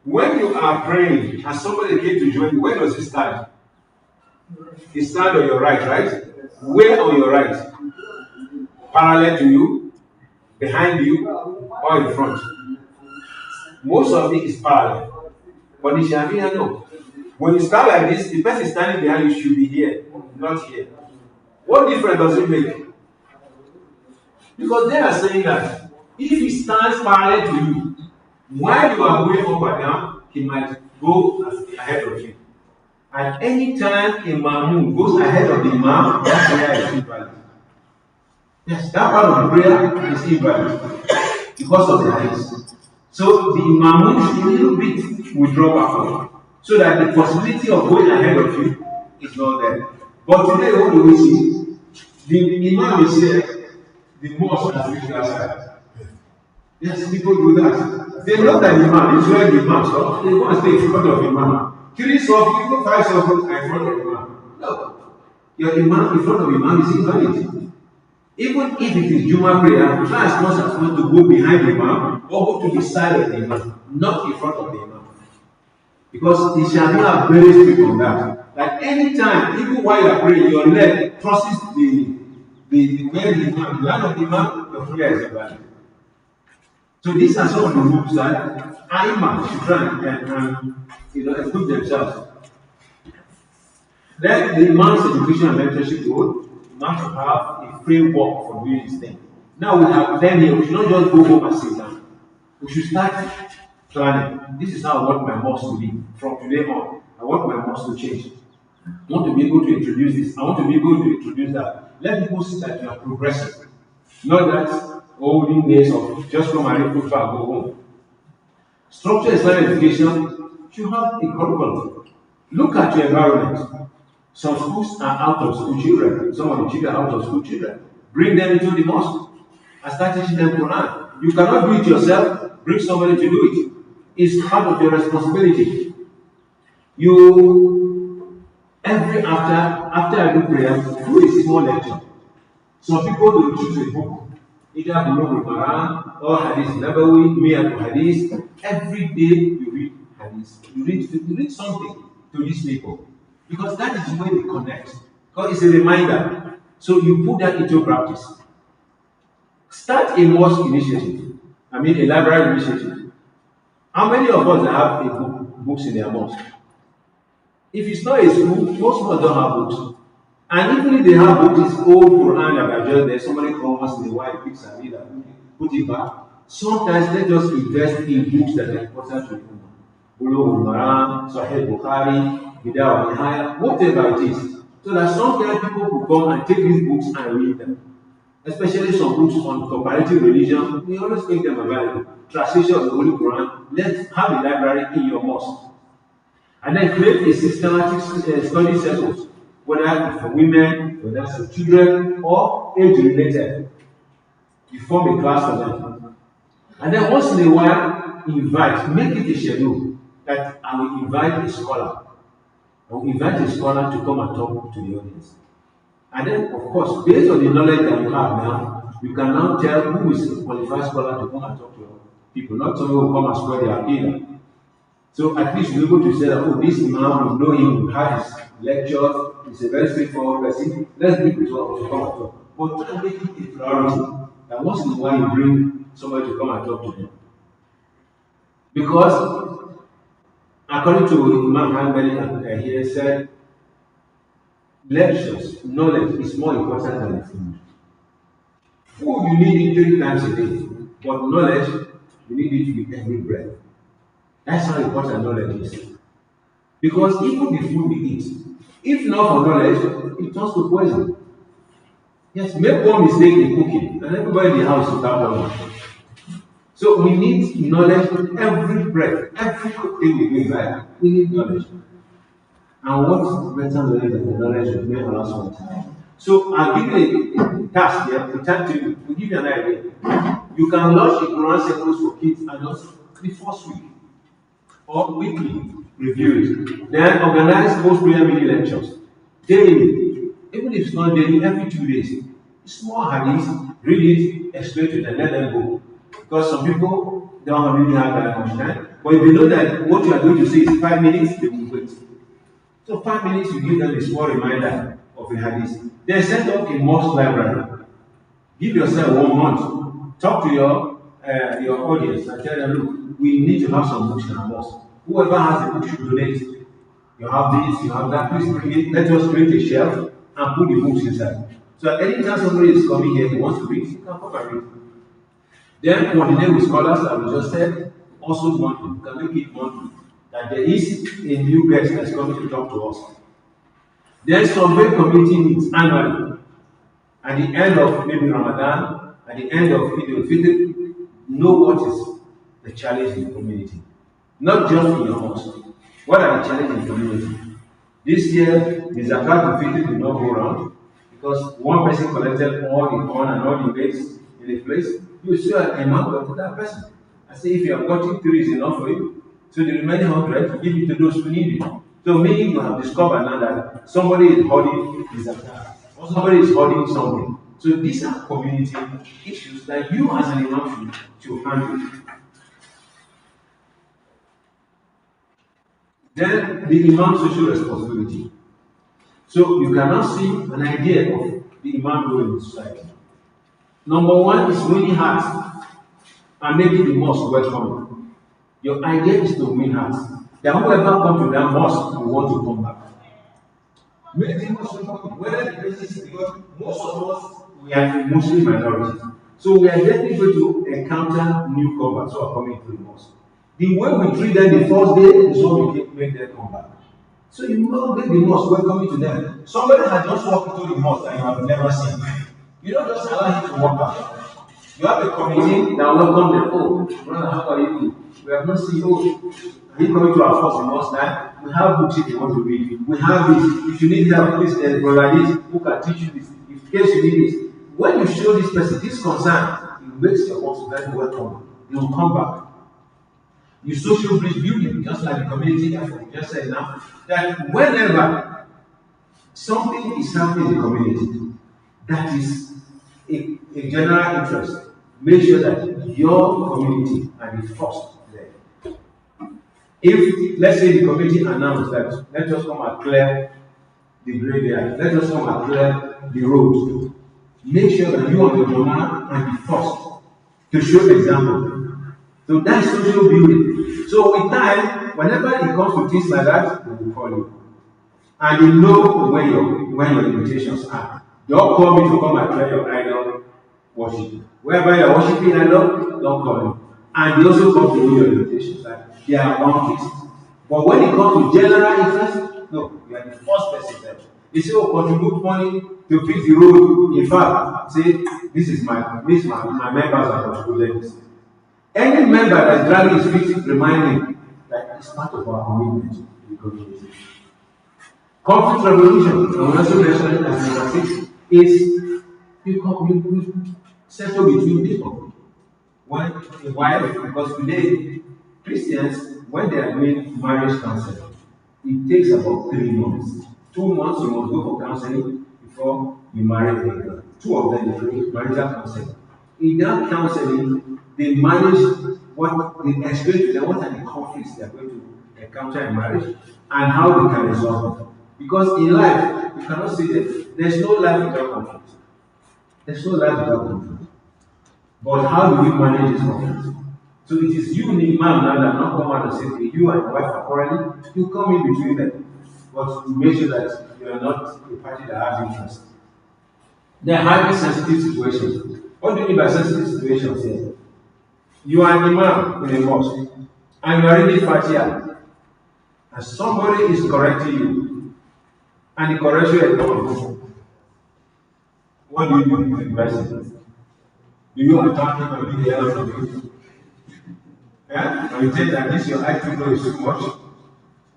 When you are praying and somebody came to join you, where does he stand? He stands on your right? Where on your right? Parallel to you, behind you, or in front? Most of it is parallel. But the Shafi'iyah, no. When you stand like this, the person standing behind you should be here, not here. What difference does it make? Because they are saying that if he stands parallel to you, while you are going up and down, he might go ahead of you. At any time a Ma'mun goes ahead of the Imam, that prayer is invalid. Yes, that part of the prayer is invalid because of the hadith. So the Ma'mun a little bit will drop out, so that the possibility of going ahead of you is not there. But today, what do we see? The Imam is here, the mosque has reached that side. Yes, people do that. They know that the Imam is where the Imam stops. They go and stay in front of the Imam. 3 people, 5 suffers are in front of the Imam. No. Your Imam in front of the Imam is invalid. Even if it is Juma prayer, try as much as possible to go behind the Imam or go to the side of the Imam, not in front of the Imam. Because the Sharia are very strict on that. Like any time, even while you are praying, your leg crosses the Imam, the line of the Imam, your prayer is invalid. So these are some of the rules that Imams should try and equip themselves. Then the Imam's education and mentorship role, Imam should have a framework for doing this thing. Now we have 10 here, we should not just go home and sit down. We should start planning. This is how I want my mosque to be. From today on, I want my mosque to change. I want to be able to introduce this. I want to be able to introduce that. Let people see that you are progressive. Not that olden days of just come and read book and go home. Structured Islamic education should have a curriculum. Look at your environment. Some schools are out of school children. Some of the children are out of school children. Bring them into the mosque and start teaching them Quran. You cannot do it yourself. Bring somebody to do it. It's part of your responsibility. You after I do prayer, do a small lecture. Some people will choose a book, either Bulugh al-Maram or Hadith Nabawi, Miyat Hadith. Every day you read Hadith. You read something to these people. Because that is where they connect. Because it's a reminder. So you put that into practice. Start a mosque initiative. A library initiative. How many of us have books in their mosque? If it's not a school, most of us don't have books. And even if they have books, it's old Quran that are just there. Somebody comes once in a while, picks and read and put it back. Sometimes let us invest in books that are important to you. Bulugh al-Maram, Sahih Bukhari, Bidayah wa Nihaya, whatever it is. So that sometimes people will come and take these books and read them. Especially some books on comparative religion, we always make them available. Translation of the Holy Quran, let's have a library in your mosque. And then create a systematic study circles, whether for women, whether for children, or age-related. You form a class for them. And then once in a while, make it a schedule that I will invite a scholar. I will invite a scholar to come and talk to the audience. And then, of course, based on the knowledge that you have now, you can now tell who is a qualified scholar to come and talk to people, not someone who will come and spread their opinion. So at least you're able to say that, oh, this man, we know him, we had his lectures, he's a very straightforward person, let's be able to come and talk. But try to make it a priority. And once in a while, you bring somebody to come and talk to them. Because, according to Imam Hanbali here said, lectures, knowledge is more important than the food. Food you need it 3 times a day, but knowledge, you need it with every breath. That's how important knowledge is. Because even the food we eat, if not for knowledge, it turns to poison. Yes, make one mistake in cooking, and everybody in the house will have knowledge. So we need knowledge every breath, every thing we do in life. We need knowledge. And what's better knowledge than the knowledge of men Allah subhanahu wa ta'ala? So I'll give you a task here, a timetable, to give you an idea. You can launch a Quran circles for kids and just the first week or weekly review it. Then organize post-prayer mini lectures daily, even if it's not daily, every 2 days. Small hadith, read it, explain to them, let them go. Because some people don't really have that much time. But if they know that what you are going to say is 5 minutes, they will wait. So 5 minutes, you give them a small reminder of a hadith. Then set up a mosque library. Give yourself 1 month. Talk to your audience and tell them, look, we need to have some books in our mosque. Whoever has a book should donate. You have this, you have that. Please bring it. Let us create a shelf and put the books inside. So at any time somebody is coming here who wants to read, you can come and read. Then coordinate with scholars that we just said, also monthly. You can make it monthly. That there is a new guest that's coming to talk to us. Then survey community needs annually. At the end of maybe Ramadan, at the end of Eid al-Fitr, know what is the challenge in the community. Not just in your house. What are the challenges in the community? This year, the Zakat al-Fitr did not go around because one person collected all the corn and all the maize in a place. You still an amount to that person. I say, if you have gotten 3 is enough for you. So the remaining 100, give it to those who need it. So meaning you have discovered now that somebody is holding his zakat, or somebody is holding something. So these are community issues that you as an imam should handle. Then the imam's social responsibility. So you cannot see an idea of the imam role in society. Number 1 is winning hearts and making the mosque welcoming. Your idea is to win hearts. That whoever comes to that mosque will want to come back. Make the mosque welcoming. Whether the basis is because most of us we are a Muslim minority. So we are definitely going to encounter newcomers who are coming to the mosque. The way we treat them the first day is what we make them come back. So you will make the mosque welcoming to them. Somebody has just walked into the mosque and you have never seen. You don't just allow him to walk out. You have a committee that will welcome them. Oh, brother, how are you? We have not seen you. Oh, are you coming to our first in mosque now? We have books if you want to read. We have this. If you need help, please brother this, who can teach you this. In case you need this. When you show this person this concern, it makes your mosque very welcome. They will come back. You social bridge building, just like the community effort, just said now, that whenever something is happening in the community that is a general interest, make sure that your community are the first there. If, let's say, the community announced that, let us come and clear the graveyard, let us come and clear the road, make sure that you and your donor are the first to show example. So that's social building. So with time, whenever it comes to things like that, they will call you. And you know when your limitations are. Don't call me to come and try your idol worship. Wherever you're worshiping idol, don't call me. And they also come to know your limitations. Like they are one case. But when it comes to general interest, no, you are the first person there. They say, oh, contribute money to fix the road. In fact, say, this is my members are contributing this. Any member that is dragging his feet, remind me that it's part of our commitment to the community. Conflict resolution, I will also mention it as number 6, is you settle between people. Why? Because today, Christians, when they are doing marriage counseling, it takes about 3 months. 2 months you must go for counseling before you marry anyone. 2 of them is marital counseling. In that counseling, they manage what they explain to them what are the conflicts they are going to encounter in marriage and how they can resolve it. Because in life, you cannot say that there's no life without conflict. There's no life without conflict. But how do we manage this conflict? So it is you, the man, now that not come out and say, okay, you and your wife are quarreling, you come in between them. But to make sure that you are not a party that has interest. There are highly sensitive situations. What do you mean by sensitive situations here? You are an imam in a mosque, and you are reading Fatiha, and somebody is correcting you, and the correction is wrong. What do you do with the person? Do you attack him and be the hell of him? Yeah? And you think that this your IQ is too much?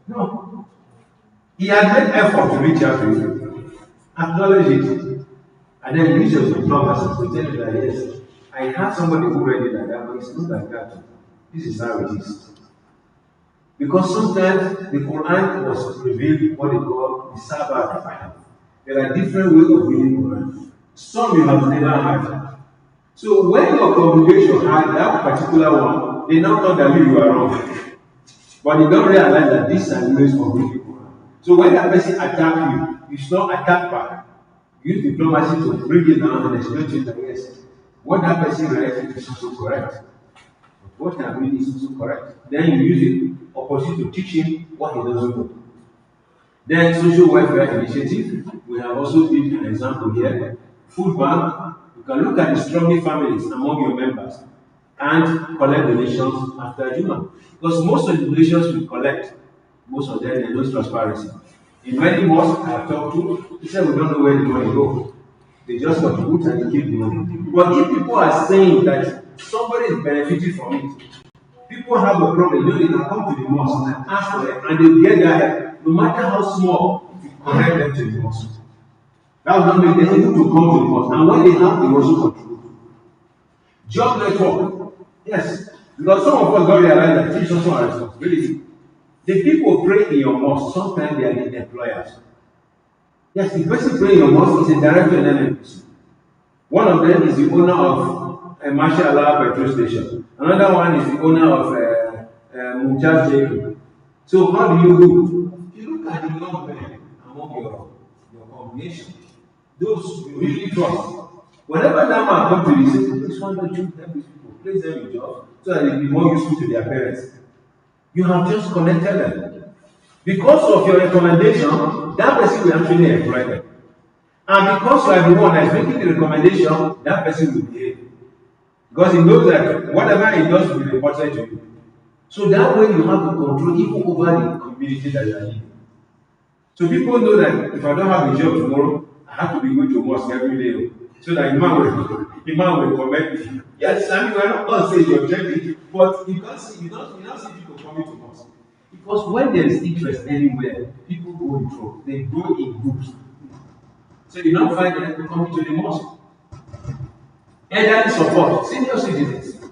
No. He has made effort to reach out to you. Acknowledge it. And then use your diplomacy to tell you that yes, I have somebody who read it like that, but it's not like that. This is how it is. Because sometimes the Quran was revealed what they call the Sabbath. There are different ways of reading Quran. Some you have never had. So when your congregation had that particular one, they now thought that you are wrong. But they don't realize that these are the ways of reading Quran. So when that person attacks you, you should not attack back. Use diplomacy to bring it down and explain to them, yes, what that person read is also correct. But what I'm reading is also correct. Then you use it opposite to teach him what he doesn't know. Then social welfare initiative, we have also given an example here. Food bank, you can look at the struggling families among your members and collect donations after Juma. Because most of the donations we collect, most of them, there is no transparency. In many mosques I have talked to, they say we don't know where the money goes. They just contribute and they keep the money. But if people are saying that somebody is benefiting from it, people have a problem, they can come to the mosque and ask for it, and they get their help, no matter how small, to connect them to the mosque. That will not make them able to come to the mosque. And when they have, they also contribute. Job network, yes, because some of us don't realize that this is also our responsibility. The people praying in your mosque, sometimes they are the employers. Yes, the person praying in your mosque is a director in NNPC. One of them is the owner of a Masha Allah petrol station. Another one is the owner of Mumtaz Jacob. So how do you do? You look at the young men among your congregation, those you really trust. Whenever that man comes to you, say, this one don't you help these people, place them in jobs so that they will be more useful to their parents. You have just connected them. Because of your recommendation, that person will actually employ them. And because you are the one that is making the recommendation, that person will behave. Because he knows that whatever he does will be reported to you. So that way you have the control even over the community that you are in. So people know that if I don't have a job tomorrow, I have to be going to mosque every day. So that Imam will comment me. Yes, I mean, we're not going to say you're objective, but you don't see people coming to mosque. Because when there is interest anywhere, people go in trouble. They go in groups. So you don't find them coming to the mosque. Elderly support, senior citizens.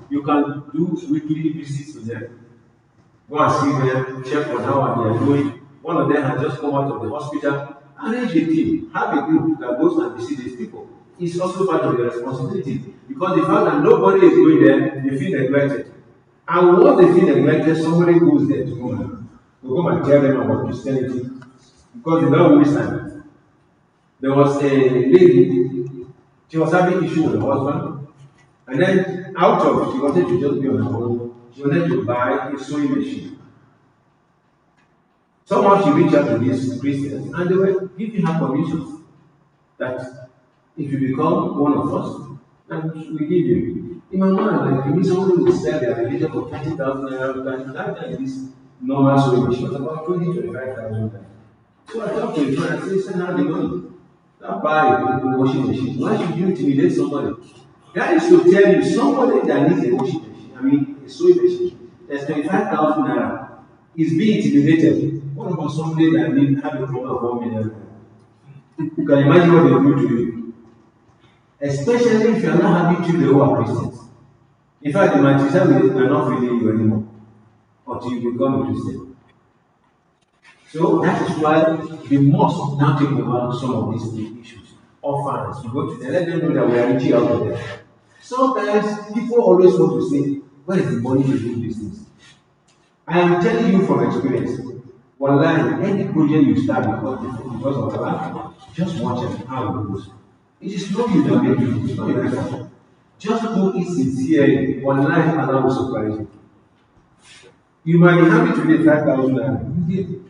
You can do weekly visits to them. Go and see them, check on how they are doing. One of them has just come out of the hospital. Arrange a team, have a group that goes and visit these people. It's also part of their responsibility because the fact that nobody is going there, they feel neglected. And once they feel neglected, somebody goes there to go and tell them about Christianity because they don't waste time. There was a lady, she was having issue with her husband, and then out of she wanted to just be on her own, she wanted to buy a sewing machine. Somehow she reached out to these Christians and they were giving her permission that if you become one of us, and we give you. In my mind, like you need someone who will sell their religion for 30,000 naira, that time this normal sewing machine was about 25,000 naira. So I talked to a friend and said, send her the money. That buy a washing machine. Why should you intimidate somebody? That is to tell you somebody that needs a washing machine, a sewing machine, that's 25,000 naira, is being intimidated. What about somebody that have a problem of 1 million naira? You can imagine what they do to you. Especially if you are not having children who are Christians. In fact, the matrices are not feeling you anymore until you become a Christian. So that is why we must now take over some of these issues. Orphans, we go to them, let them know that we are reaching out to them. Sometimes people always want to say, where is the money to do these things? I am telling you from experience, wallahi, any project you start because of Allah, just watch it, how it goes. It is not you that make it, it's not your effort. Just do it sincerely, wallahi, Allah will surprise you. You might be happy to get 5,000 naira. You get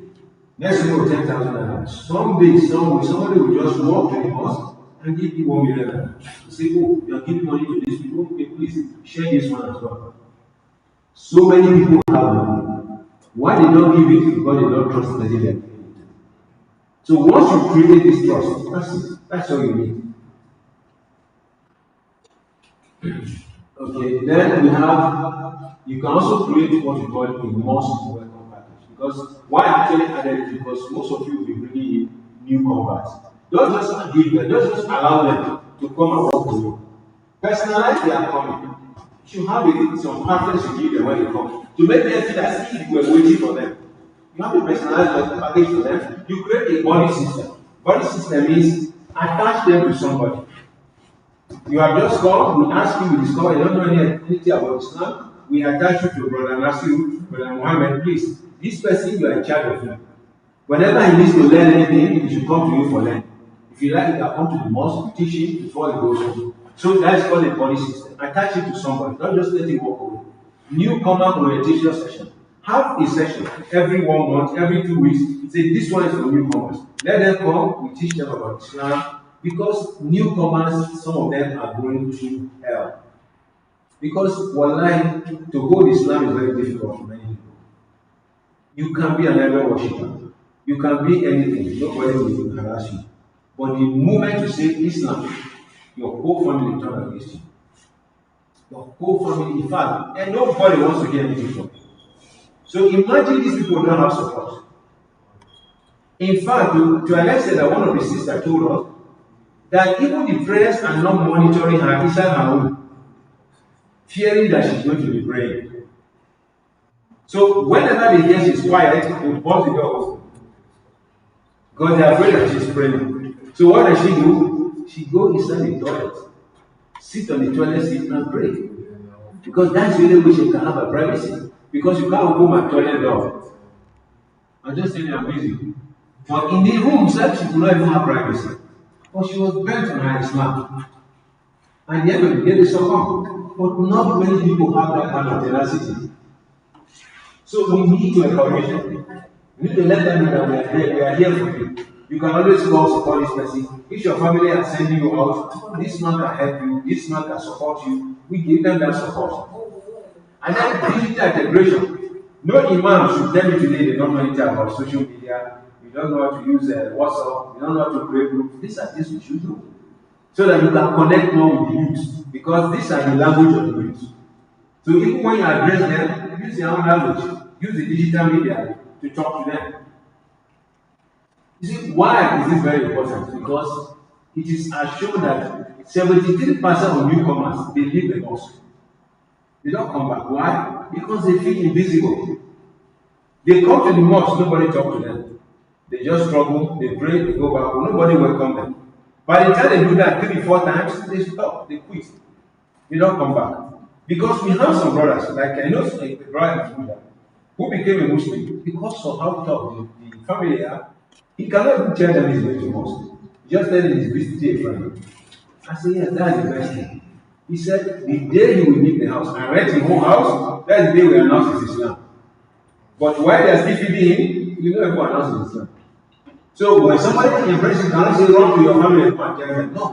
next year 10,000 naira. Someday, somebody will just walk to the mosque and give you 1 million naira. Say, oh, you are giving money to these people, okay, please share this one as well. So many people have money. Why they don't give it? Because they don't trust the leader. So once you create this trust, that's it. That's all you need. Okay, then we have, you can also create what we call a mosque welcome package. Because why I actually added it? Because most of you will be bringing in new converts. Don't just give them, don't just allow them to come and work with you. Personalize their coming. You should have some package to give them when they come. To make them feel as if you were waiting for them. You have a personalized package for them. You create a body system. Body system means attach them to somebody. You have just come, we ask you, we discover you don't know anything about Islam. We attach you to Brother Nasiru, Brother Muhammad, please. This person, you are in charge of him. Whenever he needs to learn anything, he should come to you for learning. If you like, you can come to the mosque, you teach him before he goes home. So that is called a body system. Attach it to somebody, not just let him walk away. Newcomer orientation session. Have a session every 1 month, every 2 weeks. Say this one is for newcomers. Let them come, we teach them about Islam. Because newcomers, some of them are going through hell. Because wallahi, to hold Islam is very difficult for many people. You can be an idol worshiper. You can be anything. Nobody will harass you. But the moment you say Islam, your whole family turn against you. Your whole family, in fact, and nobody wants to hear anything from you. So imagine these people don't have support. In fact, to an extent that one of the sisters told us that even the prayers are not monitoring her inside her home, fearing that she's going to be praying. So whenever they hear she's quiet, they pause the door open. Because they are afraid that she's praying. So what does she do? She goes inside the toilet, sit on the toilet seat and pray. Because that's the only way she can have a privacy. Because you can't open my toilet door. I'm just saying I'm busy. But in the room, she could not even have privacy. But she was bent on her Islam. And the end of the day, they succumb. But not many people have that kind of tenacity. So we need to encourage them. We need to let them know that we are here for you. You can always call support this person. If your family are sending you out, this man can help you, this man can support you. We give them that support. And then digital integration. No imam should tell you today they don't know anything about social media. you don't know how to use WhatsApp, you don't know how to create groups. These are things we should do. So that you can connect more with the youth. Because these are the language of the youth. So even when you address them, use their own language. Use the digital media to talk to them. You see, why is this very important? Because it is shown that 73% of newcomers, they leave the mosque. They don't come back. Why? Because they feel invisible. They come to the mosque, nobody talk to them. They just struggle, they pray, they go back, nobody welcome them. By the time they do that 3-4 times, they stop, they quit. They don't come back. Because we have some brothers, like I know a brother who became a Muslim because of how tough the family are. He cannot even tell them he's going to mosque. He just tell them he's visiting a friend. I said, yes, that's the best thing. He said, the day he will leave the house and rent his own house, that's the day we announce his Islam. But while they're still feeding him, you know everyone announces Islam. So when somebody embraces it, cannot say run to your family and tell them, no.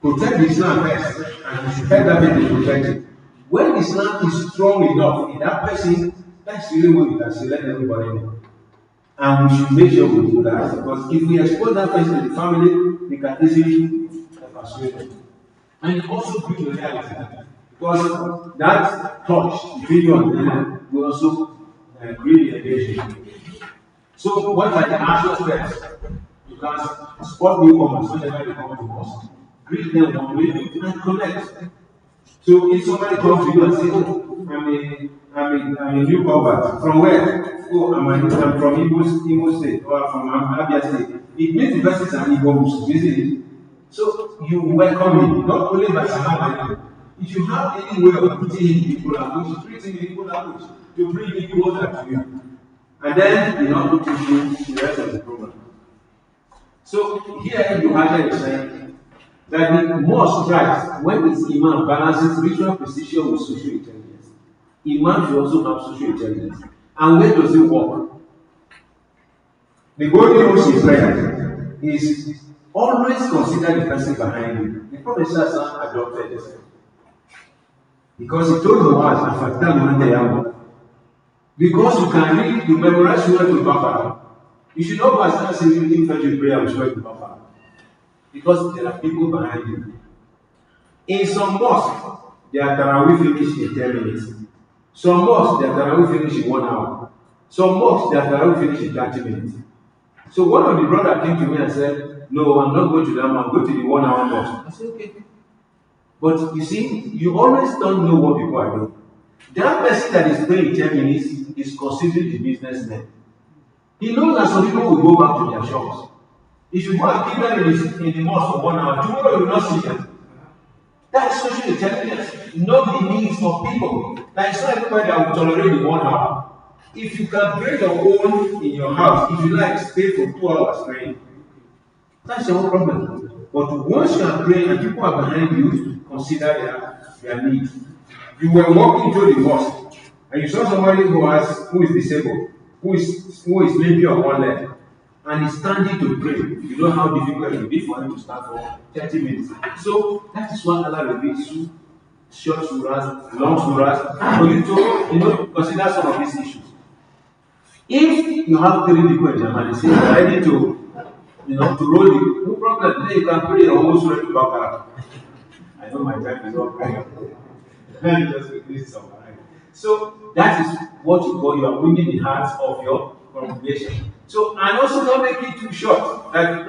Protect Islam first, and you should help that people protect it. When Islam is strong enough in that person, that's really what you can say, let everybody know. And we should make sure we do that, because if we expose that person to the family, we can easily persuade them. And it also brings the reality, because that touch between you and them will also really engage you. So, what are the action steps? You can spot newcomers whenever they come to us, greet them warmly, and connect. So, if somebody comes to you and says, oh, I'm a new convert, from where? Oh, I'm from Imo State, or from Abia State. It means the person is an Igbo Muslim, isn't it? So, you welcome him, not only by Salam. If you have any way of putting in Igbo language, treat him in Igbo language to bring him closer to you. And then, put into the rest of the program. So, here you have saying that the mosque thrives when its imam balances ritual precision with social intelligence. Imam should also have social intelligence. And where does it work? The golden rule in prayer is always consider the person behind you. The Prophet adopted this. Because he told the world, because you can read, you memorize Surah Al-Baqarah. You should not pass that saying reading Fajr prayer with Surah Al-Baqarah. Because there are people behind you. In some mosques, their Tarawih finish in 10 minutes. Some mosques, their Tarawih finish in 1 hour. Some mosques, their Tarawih finish in 30 minutes. So one of the brothers came to me and said, no, I'm not going to that one, I'm going to the 1 hour mosque. I said, okay. But you see, you always don't know what people are doing. That person that is praying 10 minutes is considered a businessman. He knows that some people will go back to their shops. If you go and keep them in the mosque for 1 hour, tomorrow you will not see them. That's social intelligence. Know the needs of people. There is not everybody that will tolerate the 1 hour. If you can pray your own in your house, if you like, stay for 2 hours praying. That's your own problem. But once you are praying and people are behind you, consider their needs. You were walking through the mosque and you saw somebody who is disabled, who is limping on one leg, and is standing to pray. You know how difficult it will be for him to stand for 30 minutes. So that is why Allah reveals short surahs, long surahs, for you to consider some of these issues. If you have 3 people in Germany, say you're ready to roll it, no problem. Then you can pray your whole surah to Baqarah. I know my time is up. Let me just quickly summarize. So that is what you call you are winning the hearts of your congregation. So and also don't make it too short. Like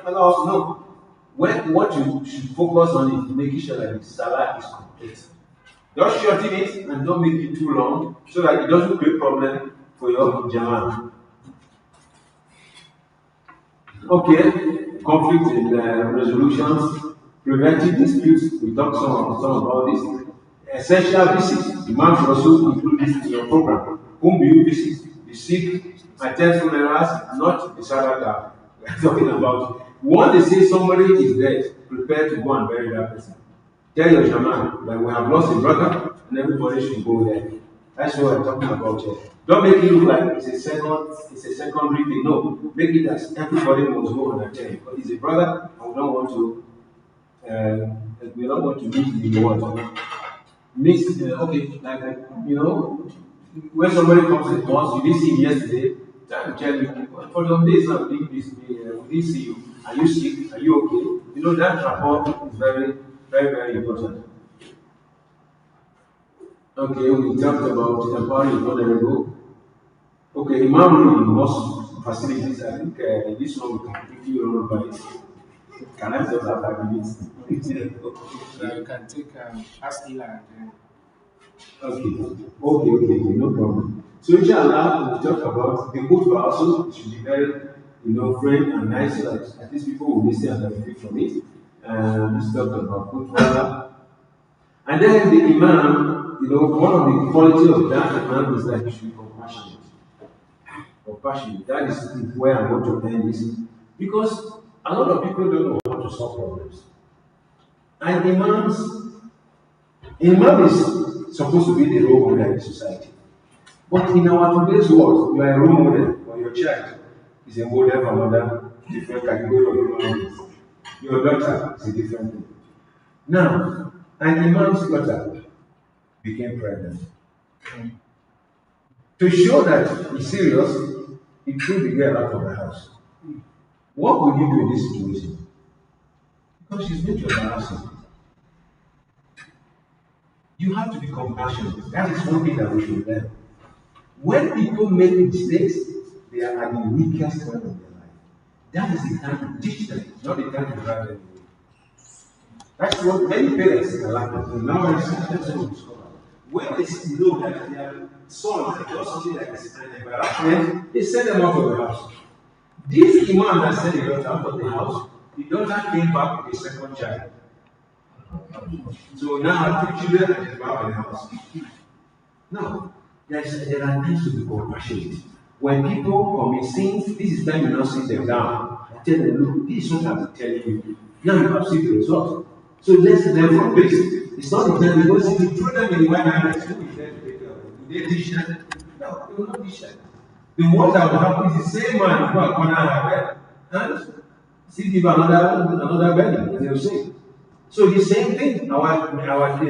no. What you should focus on is making sure that the salah is complete. Just shorten it and don't make it too long so that it doesn't create problem for your Jama'ah. Okay, conflict in resolutions, preventing disputes. We talked some about this. Essential visits. The man should also include this in your program. Whom do you visit? The sick, attend funerals, not the Sadaqah. We are talking about. Once they say somebody is dead, prepare to go and bury that person. Tell your shaman that we have lost a brother and everybody should go there. That's what we're talking about here. Don't make it look like it's a secondary thing. No, make it as everybody must go and attend. Because he's a brother, and we don't want to meet the water. When somebody comes to us, you didn't see him yesterday, Try to tell you, for some days now, we didn't see you. Are you sick? Are you okay? You know, that rapport is very, very, very important. Okay, we talked about empowering vulnerable. Okay, Imam role in most facilities, I think this one we can quickly run over it. Can I just have 5 minutes? You can take ask Ila and then Okay, no problem. So inshallah, we talk about the good also should be very, friend and nice so that at least people will listen and benefit from it. And we talked about good. And then the Imam, one of the qualities of that Imam is that you should be compassionate. Compassionate. That is where I want to end this. Because a lot of people don't know how to solve problems. And Imam is supposed to be the role model in society. But in our today's world, you are a role model for your child. Is a model for another different category of human beings. Your daughter is a different thing. Now, an Imam's daughter became pregnant. To show that he's serious, he threw the girl out of the house. What would you do in this situation? Because she's going to embarrass you. You have to be compassionate. That is one thing that we should learn. When people make mistakes, they are at the weakest point of their life. That is the time to teach them, not the time to drive them away. That's what many parents are like. Now, when they know that their son has done something like this and embarrassment, they send them out of the house. This Imam that sent the daughter out of the house, the daughter came back with a second child. So now 2 children and the back in the house. Now, there are times to be compassionate. When people commit sins, this is time you now sit them down and tell them, look, this is what I'm telling you. Now you have seen the result. So let's learn from this. It's not the time because if you throw them in the white hand, who is there to take care of them? Will they teach them? No, they will not teach them. The one that will happen is the same man who will corner her bed and still give another belly, as they will say. So the same thing, our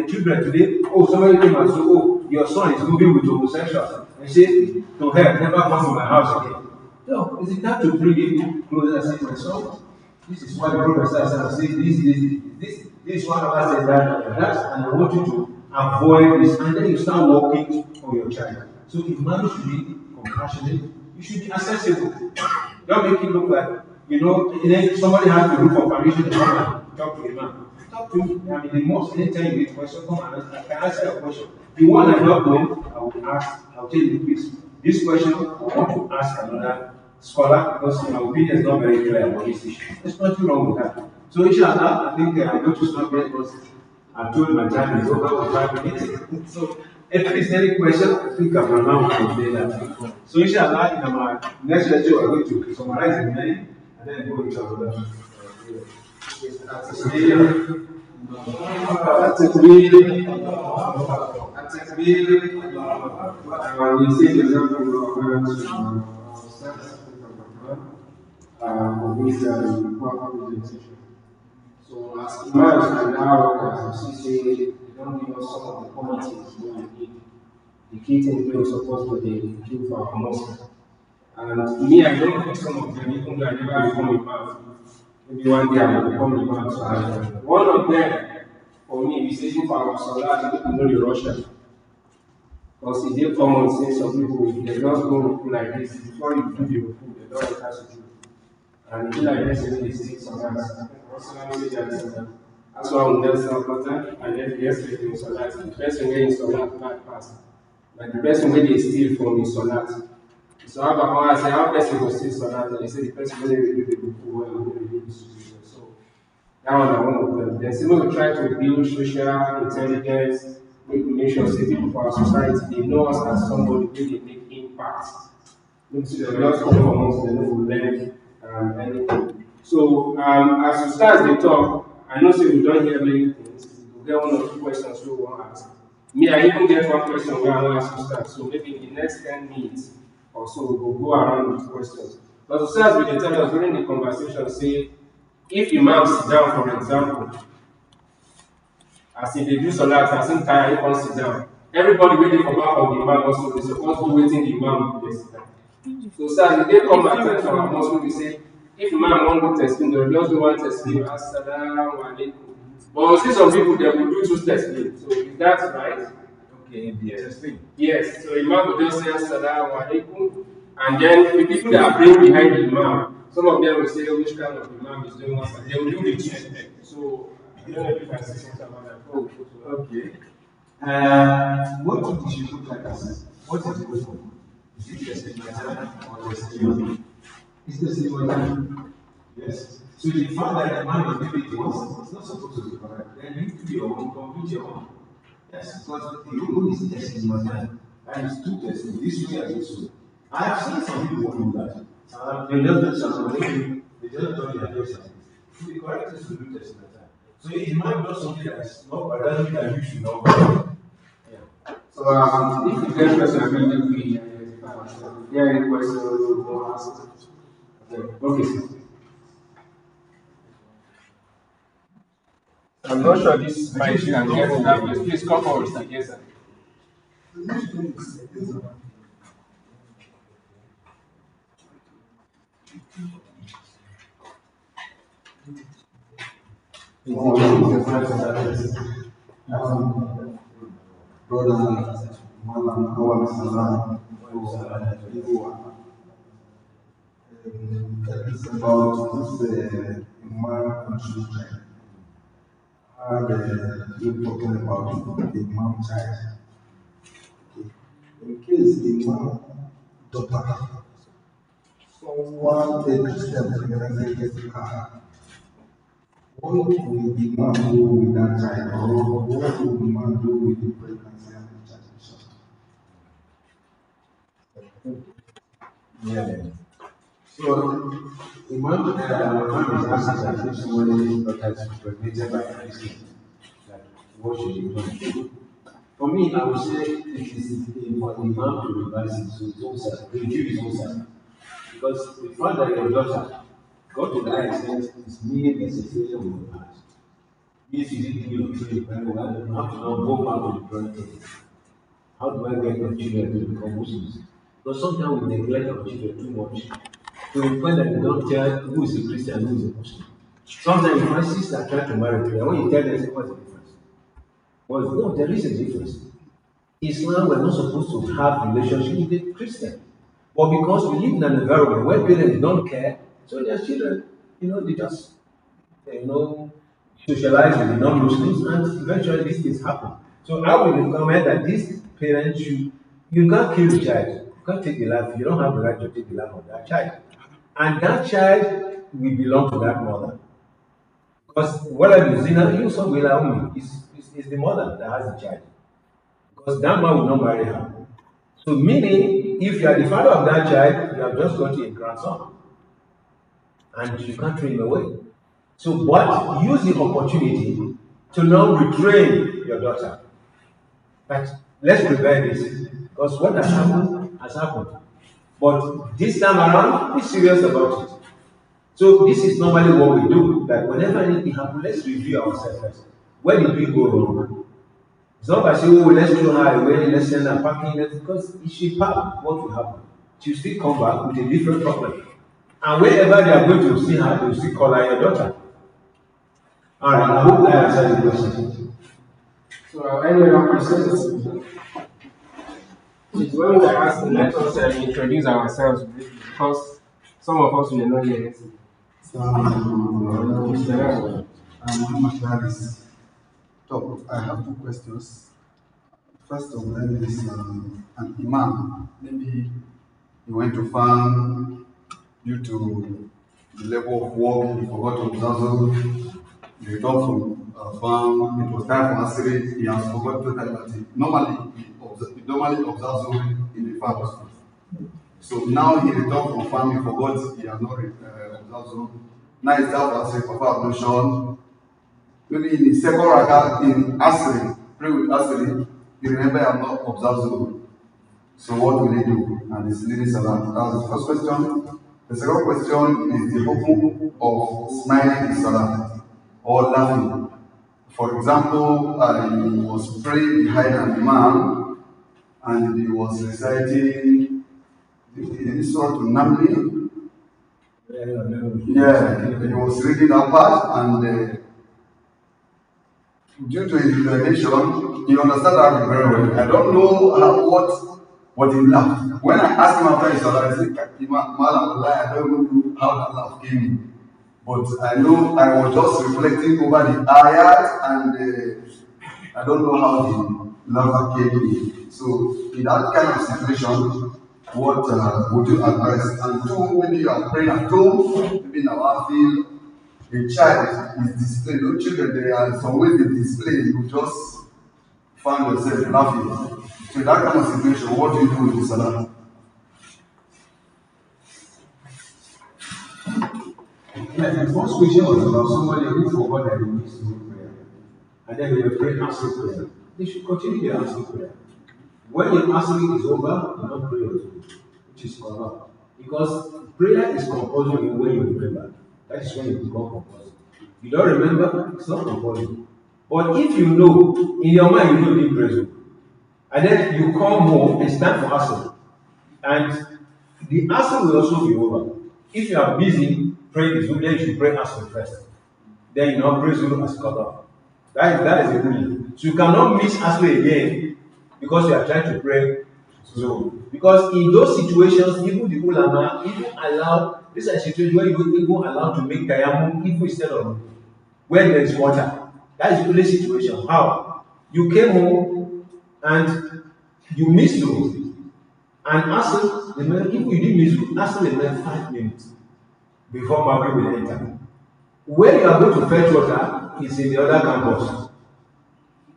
children today, somebody came and said, your son is moving with homosexuals. And say, to hell, never come to my house again. No, it's the time to bring it closer and say, my son, this is why the Prophet says, this is what Allah said that, and I want you to avoid this. And then you start working on your child. So if man should be compassionate, you should be accessible. Don't make it look like, somebody has to look for permission to come and talk to a man. Talk to me. I mean, the most anytime you get a question, come and I can answer your question. The one I don't know, I will ask, I'll tell you please. This question, I want to ask another scholar because my opinion is not very clear about this issue. There's nothing wrong with that. So, inshallah, I think I'm going to stop here because I told my time is over for 5 minutes. So, if there is any question, I think I'm around to say that. So, inshallah, in our next lecture, we're going to summarize the many and then go into another. We see the example of parents of this presentation. So, as imams and now, as you say, they don't give us some of the qualities we need. The key thing we are supposed to do for our mosque. And me, I don't know some of them, even though I never become a imam. Maybe one day I will become a imam. So one of them, for me, is even for our salah, people know the Russian. Because it is common sense of people, if they just go like this, before you do the ruku, they don't have to do. And if like this, they stick some hands. That's why we never stop pattern, and then yesterday in Salat, the person where in Salat back pass. Like the person where they steal from is Salat. So I say, how person will steal Salat? And they say the person where they do the ruku, where they do the sujood. So that one I want to tell. Then still we try to build social intelligence. Make sure say people for our society they know us as somebody who they make impact. Look to the last performance, they know we learn anything. So as we start the talk, I know say we don't hear many things. We get 1 or 2 questions we want to ask. Me, I even get 1 question where I want to ask to start. So maybe in the next 10 minutes or so we will go around with questions. But to start with the tell us during the conversation, say if Imam sit down, for example, as if they do salat, as in time, you can sit down. Everybody waiting for back of the Imam also, they supposed to waiting the Imam to sit down. So, sir, they come at times from our mosque, we say, if man won't do testing, they'll just do one testing, assalamu alaikum. But we see some people, they will do two testing. So, is that right? Okay, yes. Yes. So, Imam will just say assalamu alaikum. And then the people that are praying behind the Imam, some of them will say, oh, which kind of Imam is doing what? They will do the two. So, I don't know if you can say something about that. Oh, Okay. What we should look at is what is the question? Is it testimonial or testimony? It's testimonial. Yes. So the fact that the man is doing it once, it's not supposed to be correct. Then you need to be your own, complete your own. Yes, because the rule is testimonial. And it's two testimonies, this way and this way. I have seen some people who do that. They just do something, they just don't their testimony. So the correct is to do testimonial. So if you might do something that's not correct, then you should not do. So, if you get question, I mean, we yeah, any question you want to ask? Okay. I'm not sure this mic can get to that place. Please come forward, sir. Yes, sir. Brother Malam Awam Salam AWAH. It's about this Imam contribution. You're talking about the Imam child. In case the Imam daughter, someone takes them to the car, what will the Imam do with that child, or what will the Imam do with the pregnancy and the child? Yeah. So, Imam is asking that if someone is impregnated by a Christian, that what should he do? For me, I would say it is for the Imam to revise his own self, review his own self. Because the fact that your daughter got to that extent is meaning there's a failure with your parents. If you didn't do your children very well, you have to now go back to the drawing board. How do I get my children to become Muslims? Because sometimes we neglect our children too much. To the point that we don't tell who is a Christian and who is a Muslim. Sometimes my sister try to marry me, and when you tell them, what's the difference? Well, no, there is a difference. Islam, we're not supposed to have relationship with a Christian. But because we live in an environment where parents don't care, so their children, they just, socialize with the non-Muslims, and eventually these things happen. So I will recommend that these parents you can't kill the child. You can't take the life. You don't have the right to take the life of that child. And that child will belong to that mother. Because whatever you zina, you some will allow me. It's the mother that has the child. Because that man will not marry her. So meaning, if you are the father of that child, you have just got a grandson. And you can't throw him away. So, but use the opportunity to now retrain your daughter. But let's prepare this. Because what has happened has happened. But this time around, be serious about it. So this is normally what we do. That whenever anything happens, let's review ourselves first. Where did we go wrong? It's not by saying, oh, let's throw her away, let's send her packing, because if she pack, what will happen? She'll still come back with a different problem. And whenever they are going to see her, they will still call her your daughter. Alright, I hope I answered the question. So, any other questions? When we are asking, let us introduce ourselves because some of us may not hear it. So I have two questions. First of them is an imam. Maybe he went to farm due to the level of work, he forgot to observe. He returned from farm, it was time for Asiri, he has forgotten to tell that he normally observes in the farm. So now he returned from farm, he forgot he has not observed. Now it's time for Asiri, Papa ablution. Maybe in the second rakah in Asri, pray with Asri, you remember I have not observed Zuhr. So what will he do? And it's leading Salah. That's the first question. The second question is the hukum of smiling in Salah or laughing. For example, I was praying behind an imam and he was reciting this one to Namli. Yeah, he was reading that part, and due to his revelation, he understood that very well. I don't know what he laughed. When I asked him after his salah, I said, Malam, I don't know how that laugh came in. But I know I was just reflecting over the ayat, and I don't know how the laugh came in. So, in that kind of situation, what would you advise? And two, maybe you are praying at home, maybe in our field, a child is displaying. No children, there are some ways they display, you just find yourself laughing. So in that kind of situation, what do you do with the salah? Yeah, the first question was about somebody who forgot that he needs to do prayer. And then they were praying asking prayer. They should continue their asking prayer. When your asking is over, you don't pray also, which is corrupt. Because prayer is compulsory when you remember. That is when you become compulsory. You don't remember, it's not compulsory. But if you know, in your mind you know you need prayer, and then you come home, it's time for asking. And the asking will also be over. If you are busy praying the Zuhr, then you should pray asking first. Then you now pray Zuhr as corrupt. That is the rule. So you cannot miss asking again because you are trying to pray Zuhr. Because in those situations, even the ulama even allow, this is a situation where you even allow to make tayammum even instead of when there is water. That is the only situation. How? You came home and you missed Zuhr. And asking the man, if you didn't miss Zuhr, asking the man 5 minutes before Maghrib will enter. Where you are going to fetch water is in the other campus.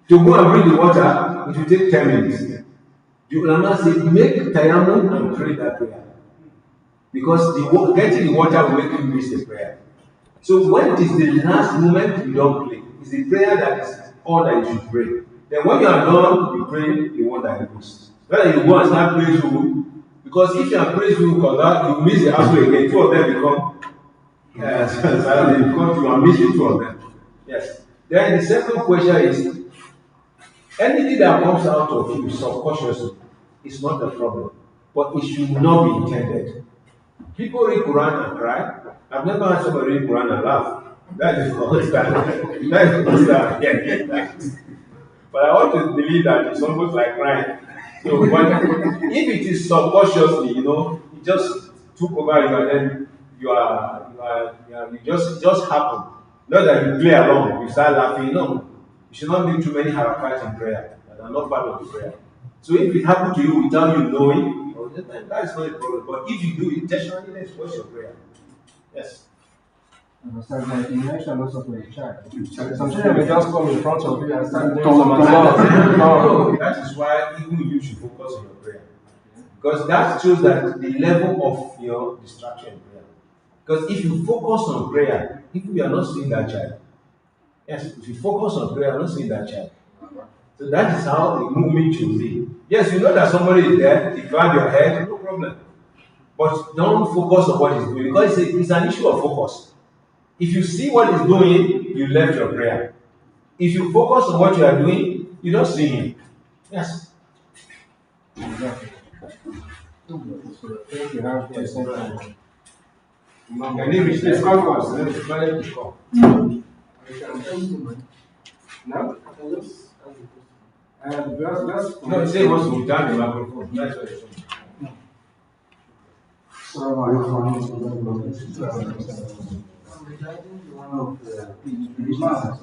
To go and bring the water, it will take 10 minutes. The ulama say, make tayammum and pray that prayer. Because getting the water will make you miss the prayer. So when it is the last moment, you don't pray. It's the prayer that is all that you should pray. Then when you are done, you pray the one that you missed. Whether you go and start praying Zuhr, because if you are praying Zuhr, you miss the Asr again, two of them become because you are missing two of them. Yes. Then the second question is, anything that comes out of you subconsciously is not a problem, but it should not be intended. People read Quran and cry. I've never had somebody read Quran and laugh. That is not that. Yeah. But I want to believe that it's almost like crying. So, but if it is subconsciously, it just took over you, and then you just happen. Not that you play along, you start laughing. No, you should not do too many harakats in prayer that are not part of the prayer. So if it happened to you without you knowing, that is not a problem. But if you do it intentionally, then it's what's your prayer? Yes. So like you mentioned also for a child. Some children may just come in front of you and start doing some activity. No, that is why even you should focus on your prayer. Because that shows that the level of your distraction in prayer. Because if you focus on prayer, if you are not seeing that child, yes, if you focus on prayer, you are not seeing that child. So that is how the movement should be. Yes, you know that somebody is there, you grab your head, no problem. But don't focus on what he's doing, because it's an issue of focus. If you see what he's doing, you left your prayer. If you focus on what you are doing, you don't see him. Yes. Exactly. So I think you have to say that. Can you reach this conference? Let's manage the call. No? Just No, say what's to return the microphone. That's what it's saying. Regarding one of the imams,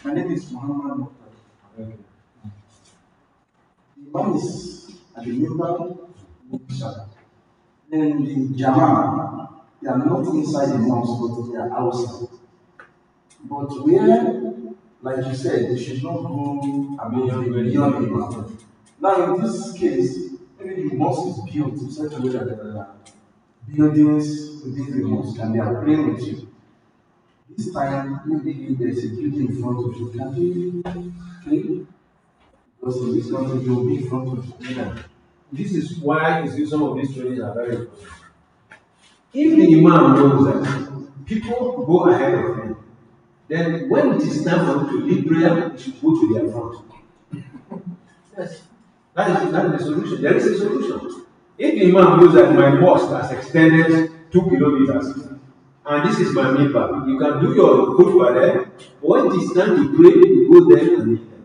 my name is Muhammad Mokhtar. Okay. The imam is at the member, then the Jama, they are not inside the mosque, but they are outside. But where, like you said, they should not go beyond the imam. Now, in this case, maybe the mosque is built in such a way that there are buildings within the mosque and they are praying with you. This time, maybe there's a building in front of you. Can you pray? Because in this country, they will be in front of you. Yeah. This is why you see some of these trainings are very important. If the imam knows that people go ahead of him, then when it is time for him to lead prayer, he should go to their front. Yes. That is the solution. There is a solution. If the imam knows that my mosque has extended 2 kilometers, and this is my neighbor, you can do your khutbah there. But when it is time to pray, you go there and lead them.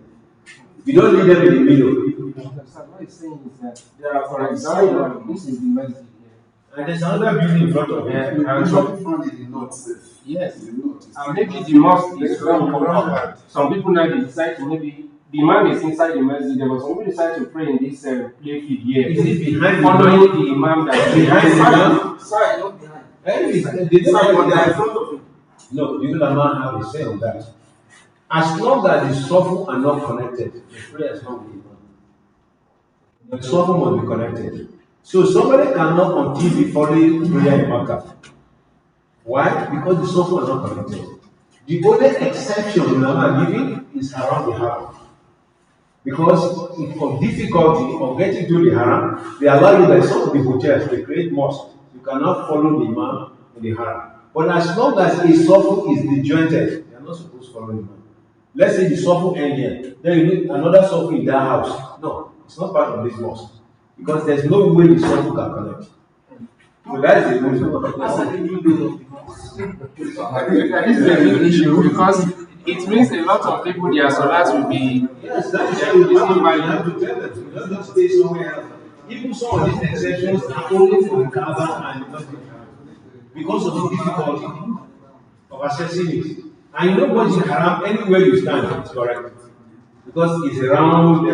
You don't lead them in the middle. So what he's saying is that there are, for example, this is the masjid here. And there's another building in front of it. And Some found it in not safe. yes, In the north. and maybe the mosque is wrong. Some people now they decide to maybe the imam is inside the masjid. There was some people decide to pray in this play field here, Is it behind following the imam that is behind the imam? Side, not behind. They Side, but they are in don't front of him. No, the ulama have a say on that. As long as the sofu are not connected, the prayer is not being done. The sofu must be connected. So somebody cannot continue be following prayer in Makkah. Why? Because the sofu are not connected. The only exception ulama giving is around the haram. Because if for difficulty of getting to the haram, they allow you that some of the hotels, they create mosques. You cannot follow the imam in the haram. But as long as a sofu is disjointed, you are not supposed to follow the imam. Let's say the sofu end here, then you need another sofu in that house. No, it's not part of this mosque. Because there's no way the sofu can connect. So that is the reason. That's an individual of the mosque. That is a big issue because it means a lot of people their salat will be Yes, that is why you have to tell them. You don't stay somewhere else. Even some of these exceptions are only for the Kaaba and not the Kaaba. Because of the difficulty of accessing it. And you know what is haram, anywhere you stand, it's correct. Because it's a round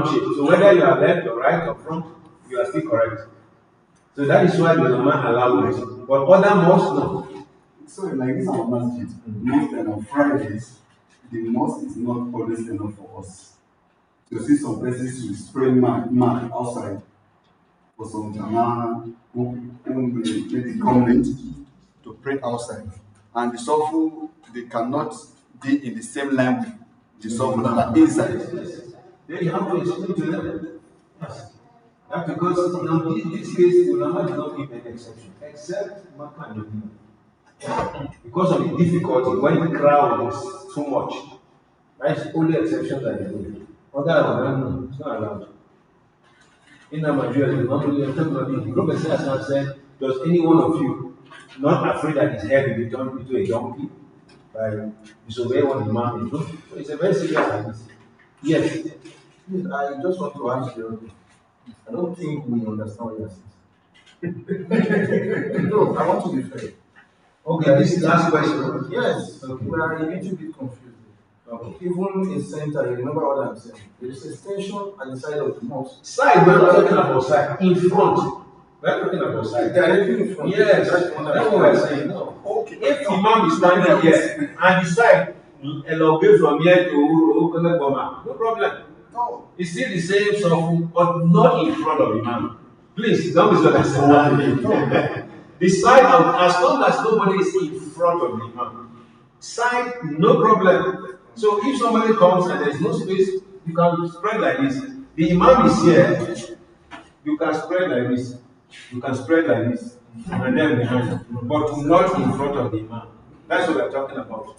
shape. So whether you are left or right or front, you are still correct. So that is why the ulama allow it. But other mosques, no. So like this our masjid, most and on Fridays, the mosque is not always enough for us. You see some places you spray mat outside for some Jama who maybe come late to pray outside. And the sofu, they cannot be in the same line with the sofu that are inside. Then you have to explain to them. Yes. That's because in this case, ulama did not give any exception, except Makkah and Medina. Because of the difficulty, when the crowd is too much, that's the only exception that they give. Other than that, it's not allowed. In Nigeria, normally, the Prophet said, does any one of you not afraid that his head will be turned into a donkey by disobeying what the man is doing? So it's a very serious hadith. Yes. Please, I just want to ask you, I don't think we understand what you're saying. No, I want to be fair. Okay, this is the last question. Yes, Okay. we are a little bit confused. Even in center, you remember what I'm saying? There is a station at the side of the mosque. Side, we're not talking about side. In front. We're talking about side. Directly in front. Yes, That's that's what we're saying. No. Okay. If the imam is standing here and the side elongate from here to Okoleboma, no problem. No. It's still the same sofu, but not in front of the imam. Please, don't misunderstand. The side, as long as nobody is in front of the imam, side, no problem. So if somebody comes and there is no space, you can spread like this. The imam is here, you can spread like this. You can spread like this, and then behind, but not in front of the imam. That's what we're talking about.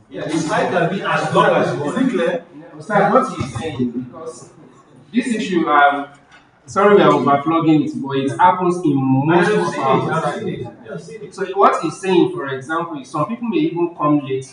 Yeah, the side can be as long as you want. Is it clear? Ustaz, what he's saying, because this issue, sorry we are overflogging it, but it happens in most of our society. So what he's saying, for example, is some people may even come late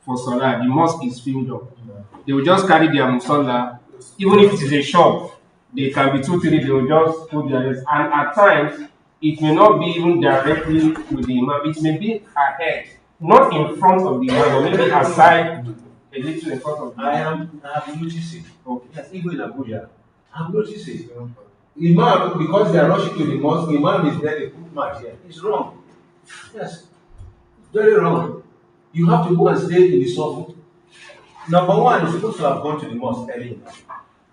for Salah, the mosque is filled up. They will just carry their musalla, even if it is a shop, they can be 2, 3, they will just put their legs. And at times, it may not be even directly with the imam, it may be ahead, not in front of the imam, or maybe aside, a little in front of the imam. I have noticed it. Okay. Yes, even in Abuja, I have noticed it. Imam, because they are rushing to the mosque, Imam is there, they put mat here. It's wrong. Yes, very wrong. You have to go and stay in the sofa. Number one, you're supposed to have gone to the mosque early.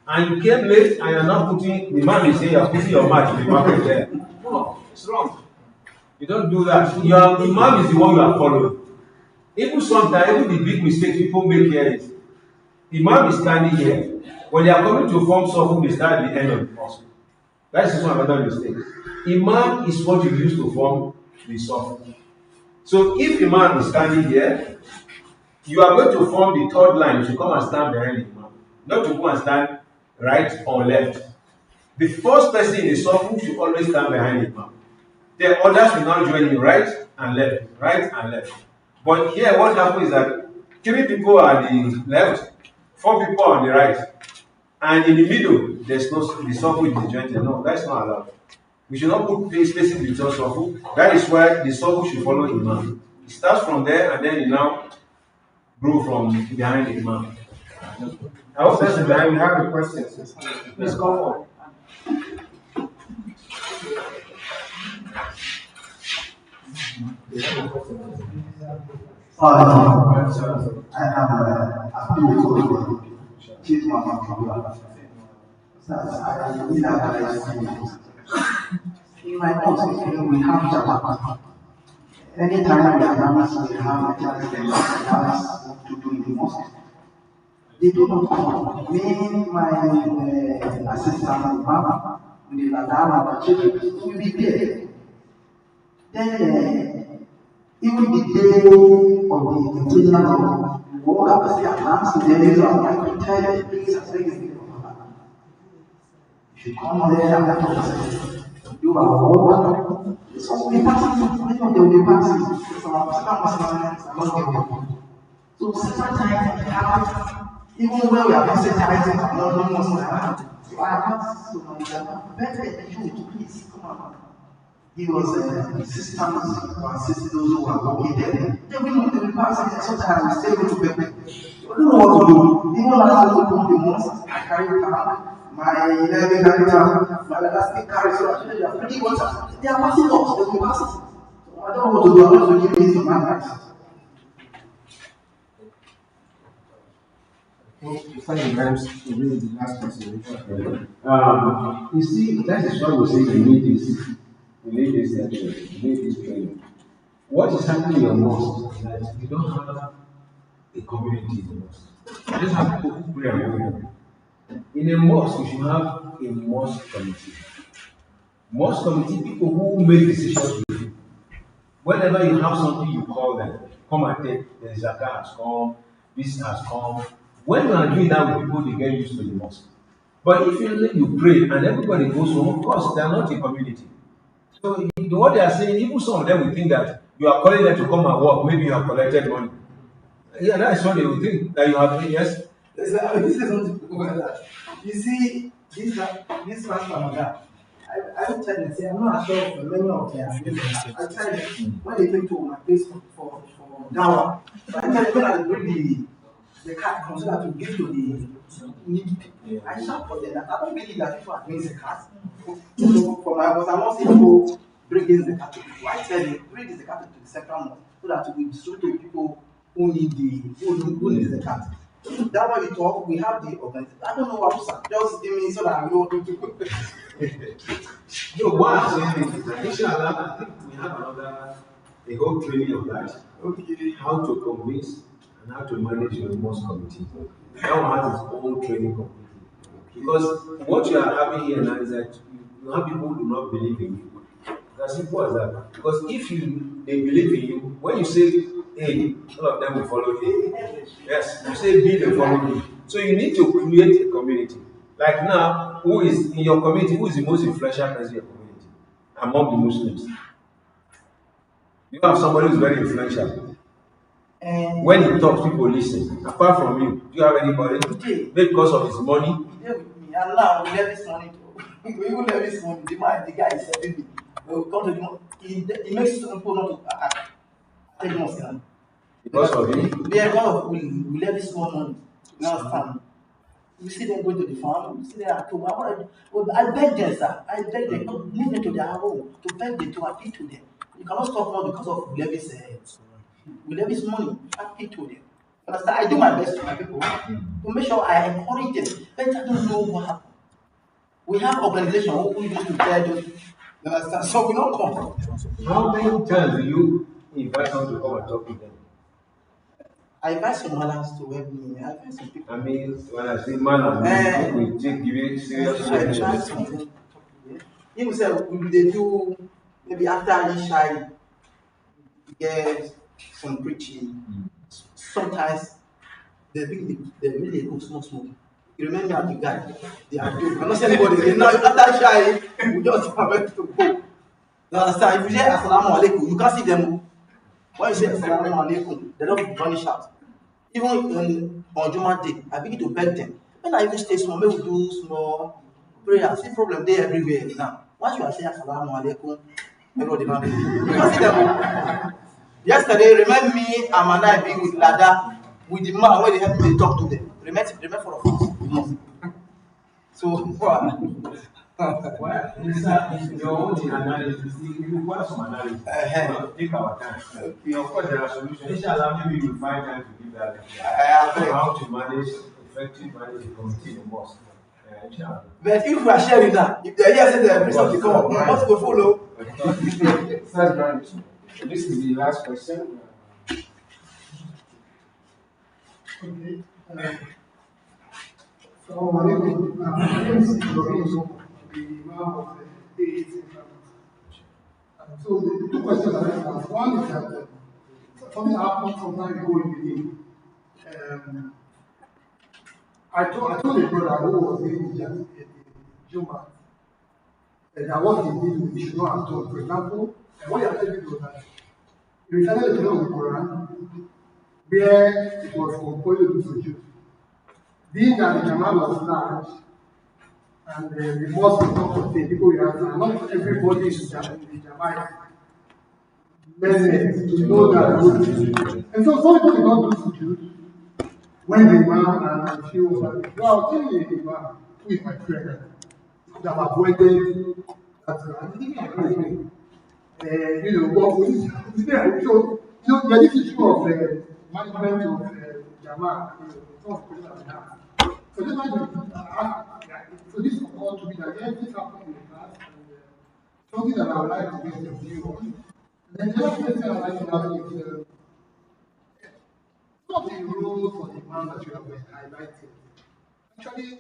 And you came late and you're not putting, the man is saying you're putting your mat in the market there. No, it's wrong. You don't do that. Your imam is the one you are following. Even sometimes, even the big mistakes people make here is, imam is standing here. When they are coming to form sofa, they start at the end of the mosque. That is one another mistake. Imam is what you use to form the sofa. So if imam is standing here, you are going to form the third line. You should come and stand behind the imam. Not to go and stand right or left. The first person in the circle should always stand behind the imam. The others will now join you right and left, right and left. But here, what happens is that 3 people are the left, 4 people are on the right, and in the middle, there's no the circle is disjointed. No, that's not allowed. We should not put spaces between circle. That is why the circle should follow the imam. It starts from there and then it now grow from behind the imam. I hope that's behind. We have a question. Please come forward. I have a beautiful chief mama. I need advice. In my office, we have Jabba. Anytime we announce we have a chance to do in the mosque, they do not come. Me, my assistant, Mama, with the Ladama, the children, will be there. Then, even the day of the internal work, I say, advance, there is a I tell you, please, I beg you, you should come there and let us do our work. So we pass many of them will pass so several times it happens, even when we are sensitizing, not most of them. So I asked to my better you please come on. He was assistants or assist those who are working there. They will pass it sometimes stay with the people. I don't know what to do. Even last week on the months, I carried my 11 character, my elastic carry, so actually they are pretty much, they are passing us, they will pass it. So I don't know what to do, I'm not going to give it to my life. Before the rhymes to read the last person. You see, that is why we say you need this. You need this lecture. You need this training. What is happening in your mosque is that you don't have a community in the mosque. You just have people who pray alone. In a mosque, you should have a mosque committee. Mosque committee, people who make decisions with you. Whenever you have something, you call them. Come and take, the zakah has come, this has come. When you are doing that with people, they get used to the mosque. But if you pray and everybody goes home, of course, they are not a community. So what they are saying, even some of them will think that you are calling them to come and work, maybe you have collected money. Yeah, that is what they will think, that you have, yes. This is something that. You see, this last Ramadan, I will tell you, say, I'm not sure of many of them. I tell you, when they came to my place for Dawa, so I tell you, when I bring the card comes so that to give to the needy people. I shout for them that I don't believe that people are doing the card. So for my boss, I'm not saying go bring in the card to people. I tell you, bring the card to the second one so that we distribute to people who need the card. That's why we talk, we have the organization. I don't know what to say. Just give me so that I know what to do. No, what I'm saying is that inshallah, I think we have a whole training of that. Okay. How to convince and how to manage your mosque committee. That one has its own training committee. Because what you are having here now is that you have people who do not believe in you. As simple as that. Because if they believe in you, when you say A, all of them will follow A. Yes, you say B, they follow B. So you need to create a community. Like now, who is in your community, who is the most influential person in your community among the Muslims? You have somebody who is very influential. And when he talks, people listen. Apart from you, do you have anybody? Maybe because of his money. And now we have this money. We even have this money. The guy is helping me. We come to the money. He makes people not to take the money. Because of him? They are kind of we have this small money. Now farm. We see them going to the farm. We see them at home. I beg them, sir. I beg them. Leave them to their home. To beg them to appeal to them. You cannot stop now because of we levies money. Appeal to them. Understand? I do my best to my people to make sure I encourage them. But I don't know what happened. We have organization who used to tell them. You understand? So we don't come. How many times do you invite them to come and talk to them? I invite some malams to help me. I invite some people. I mean, when I say malam, we take you serious. I try something. He will say, they do maybe after Isha, get some preaching. Sometimes they really go small. You remember me as the guy. They are doing. I'm not saying anybody. They know after shy, we just have to go. You understand? If you say assalamu alaikum, you can't see them. When you say assalamu alaikum, they don't vanish out. Even on Juma day, I begin to beg them. When I even stay small, maybe we do small prayer. See problem there everywhere now. Once you are saying assalamu alaikum, everybody man. You can't see them. Yesterday, remind me, and I be with Lada, with the man where they help me talk to them. Remind for the first. So, Well, in your own analysis, you require some analysis. Take our time. Okay. Of course, there are solutions. Inshallah, maybe we'll find time to give that. How to manage, effective manage the committee in the mosque. But if we are sharing now, if they are here saying they are present to come, we must go follow. This is the last question. Okay. So, my name is Lorenzo, the Imam of the AAC family. So, the two questions I have, one is that something happened some time ago in the day. I told a brother who was in the Juma that what he did, he should not have done. For example, what he actually did was that he recited the of the Quran where it was compulsory to sujood. Being that the Jamal was large and the mosque was not contained, people were asking, not everybody is in the Jamal meant to know that. And so some people did not do sujood when the man and she was like, no, I'll tell you the man who is my friend. Could have avoided that. I think I agree with me. What we so there is issue of management of Jamal, it's not a question of that. So this one, so this occurred to me that yes, this happened in the past, and something that I would like to get your view on. And then the other question I'd like to ask is, some of the rules for the man that you have been highlighting actually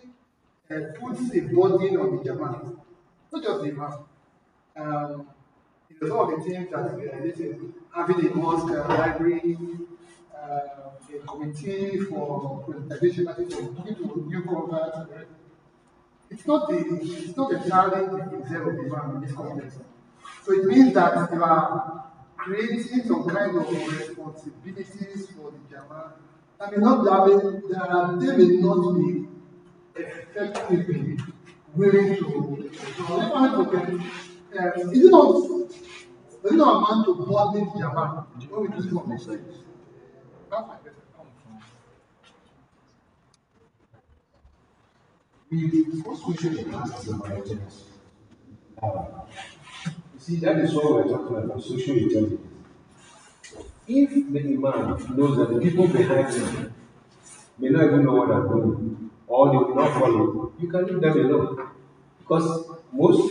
puts a burden on the Jamal, not just the man. Some of the things that listen, having a mosque library, a committee for presentation, talking to new converts. It's not entirely the concern of the man in this context. So it means that you are creating some kind of responsibilities for the Jama. I mean, not that they may not be effectively willing to. Is it not amount to burden the Jama when we do some mistakes? That's my question. The first question you asked is about intelligence. You see, that is what we're talking about, social intelligence. If the imam knows that the people behind him may not even know what they're doing, or they will not follow, you can leave them alone. Because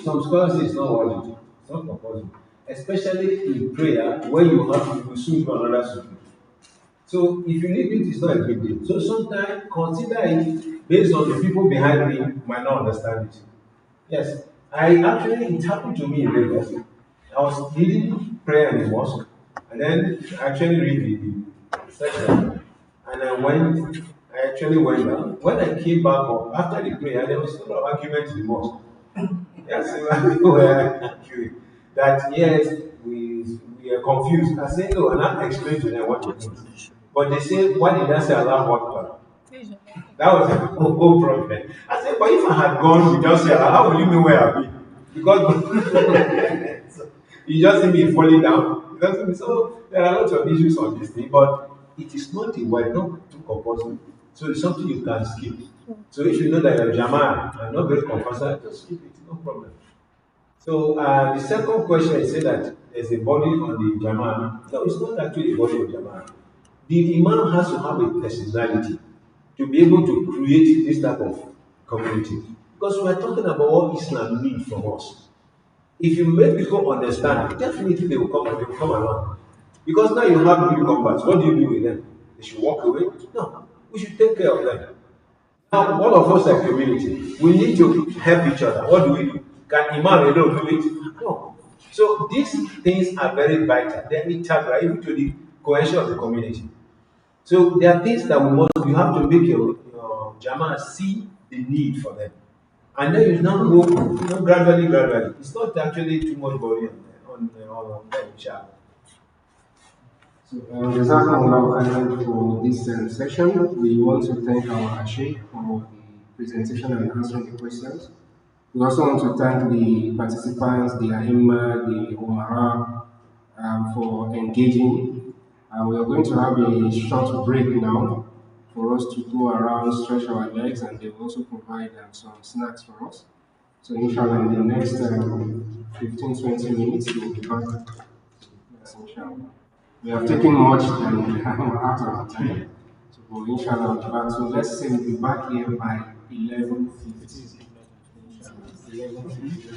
some scholars say it's not urgent, it's not compulsory. Especially in prayer, when you have to soon do another sujood. So if you leave it, it's not a big deal. So sometimes consider it based on the people behind me might not understand it. Yes, it happened to me in Lagos. I was leading prayer in the mosque, and then I actually read the section, and I actually went down. When I came back up, after the prayer, there was a lot of argument in the mosque. Yes, people were arguing that yes, we are confused. I said no, and I explained to them what it means. But they say, why did I say Allah Akbar? That was a whole problem. I said, but if I had gone without saying Allah, how will you know where I've been? Because you just see me falling down. So there are lots of issues on this thing, but it is not a word, not too compulsory. So it's something you can skip. So if you know that you're Jamal and not very compulsory, just skip it, no problem. So the second question is say that there's a body on the Jamal. No, it's not actually a body of Jamal. The Imam has to have a personality to be able to create this type of community. Because we are talking about what Islam needs from us. If you make people understand, definitely they will come along. Because now you have newcomers. What do you do with them? They should walk away? No. We should take care of them. Now, all of us are community. We need to help each other. What do we do? Can Imam alone do it? No. So these things are very vital. They're integral even to the cohesion of the community. So there are things that you have to make your Jama see the need for them. And then you now go, gradually. It's not actually too much worry on them, sharp. So, for this session. We want to thank our Ashe for the presentation and answering the questions. We also want to thank the participants, the AIMA, the Omara, for engaging. We are going to have a short break now for us to go around, stretch our legs, and they will also provide some snacks for us. So, inshallah, in the next 15-20 minutes, we'll be back. Yes, inshallah. We have taken much than out of our time. So, inshallah, we'll be back. So, let's say we'll be back here by 11:50. 11:50.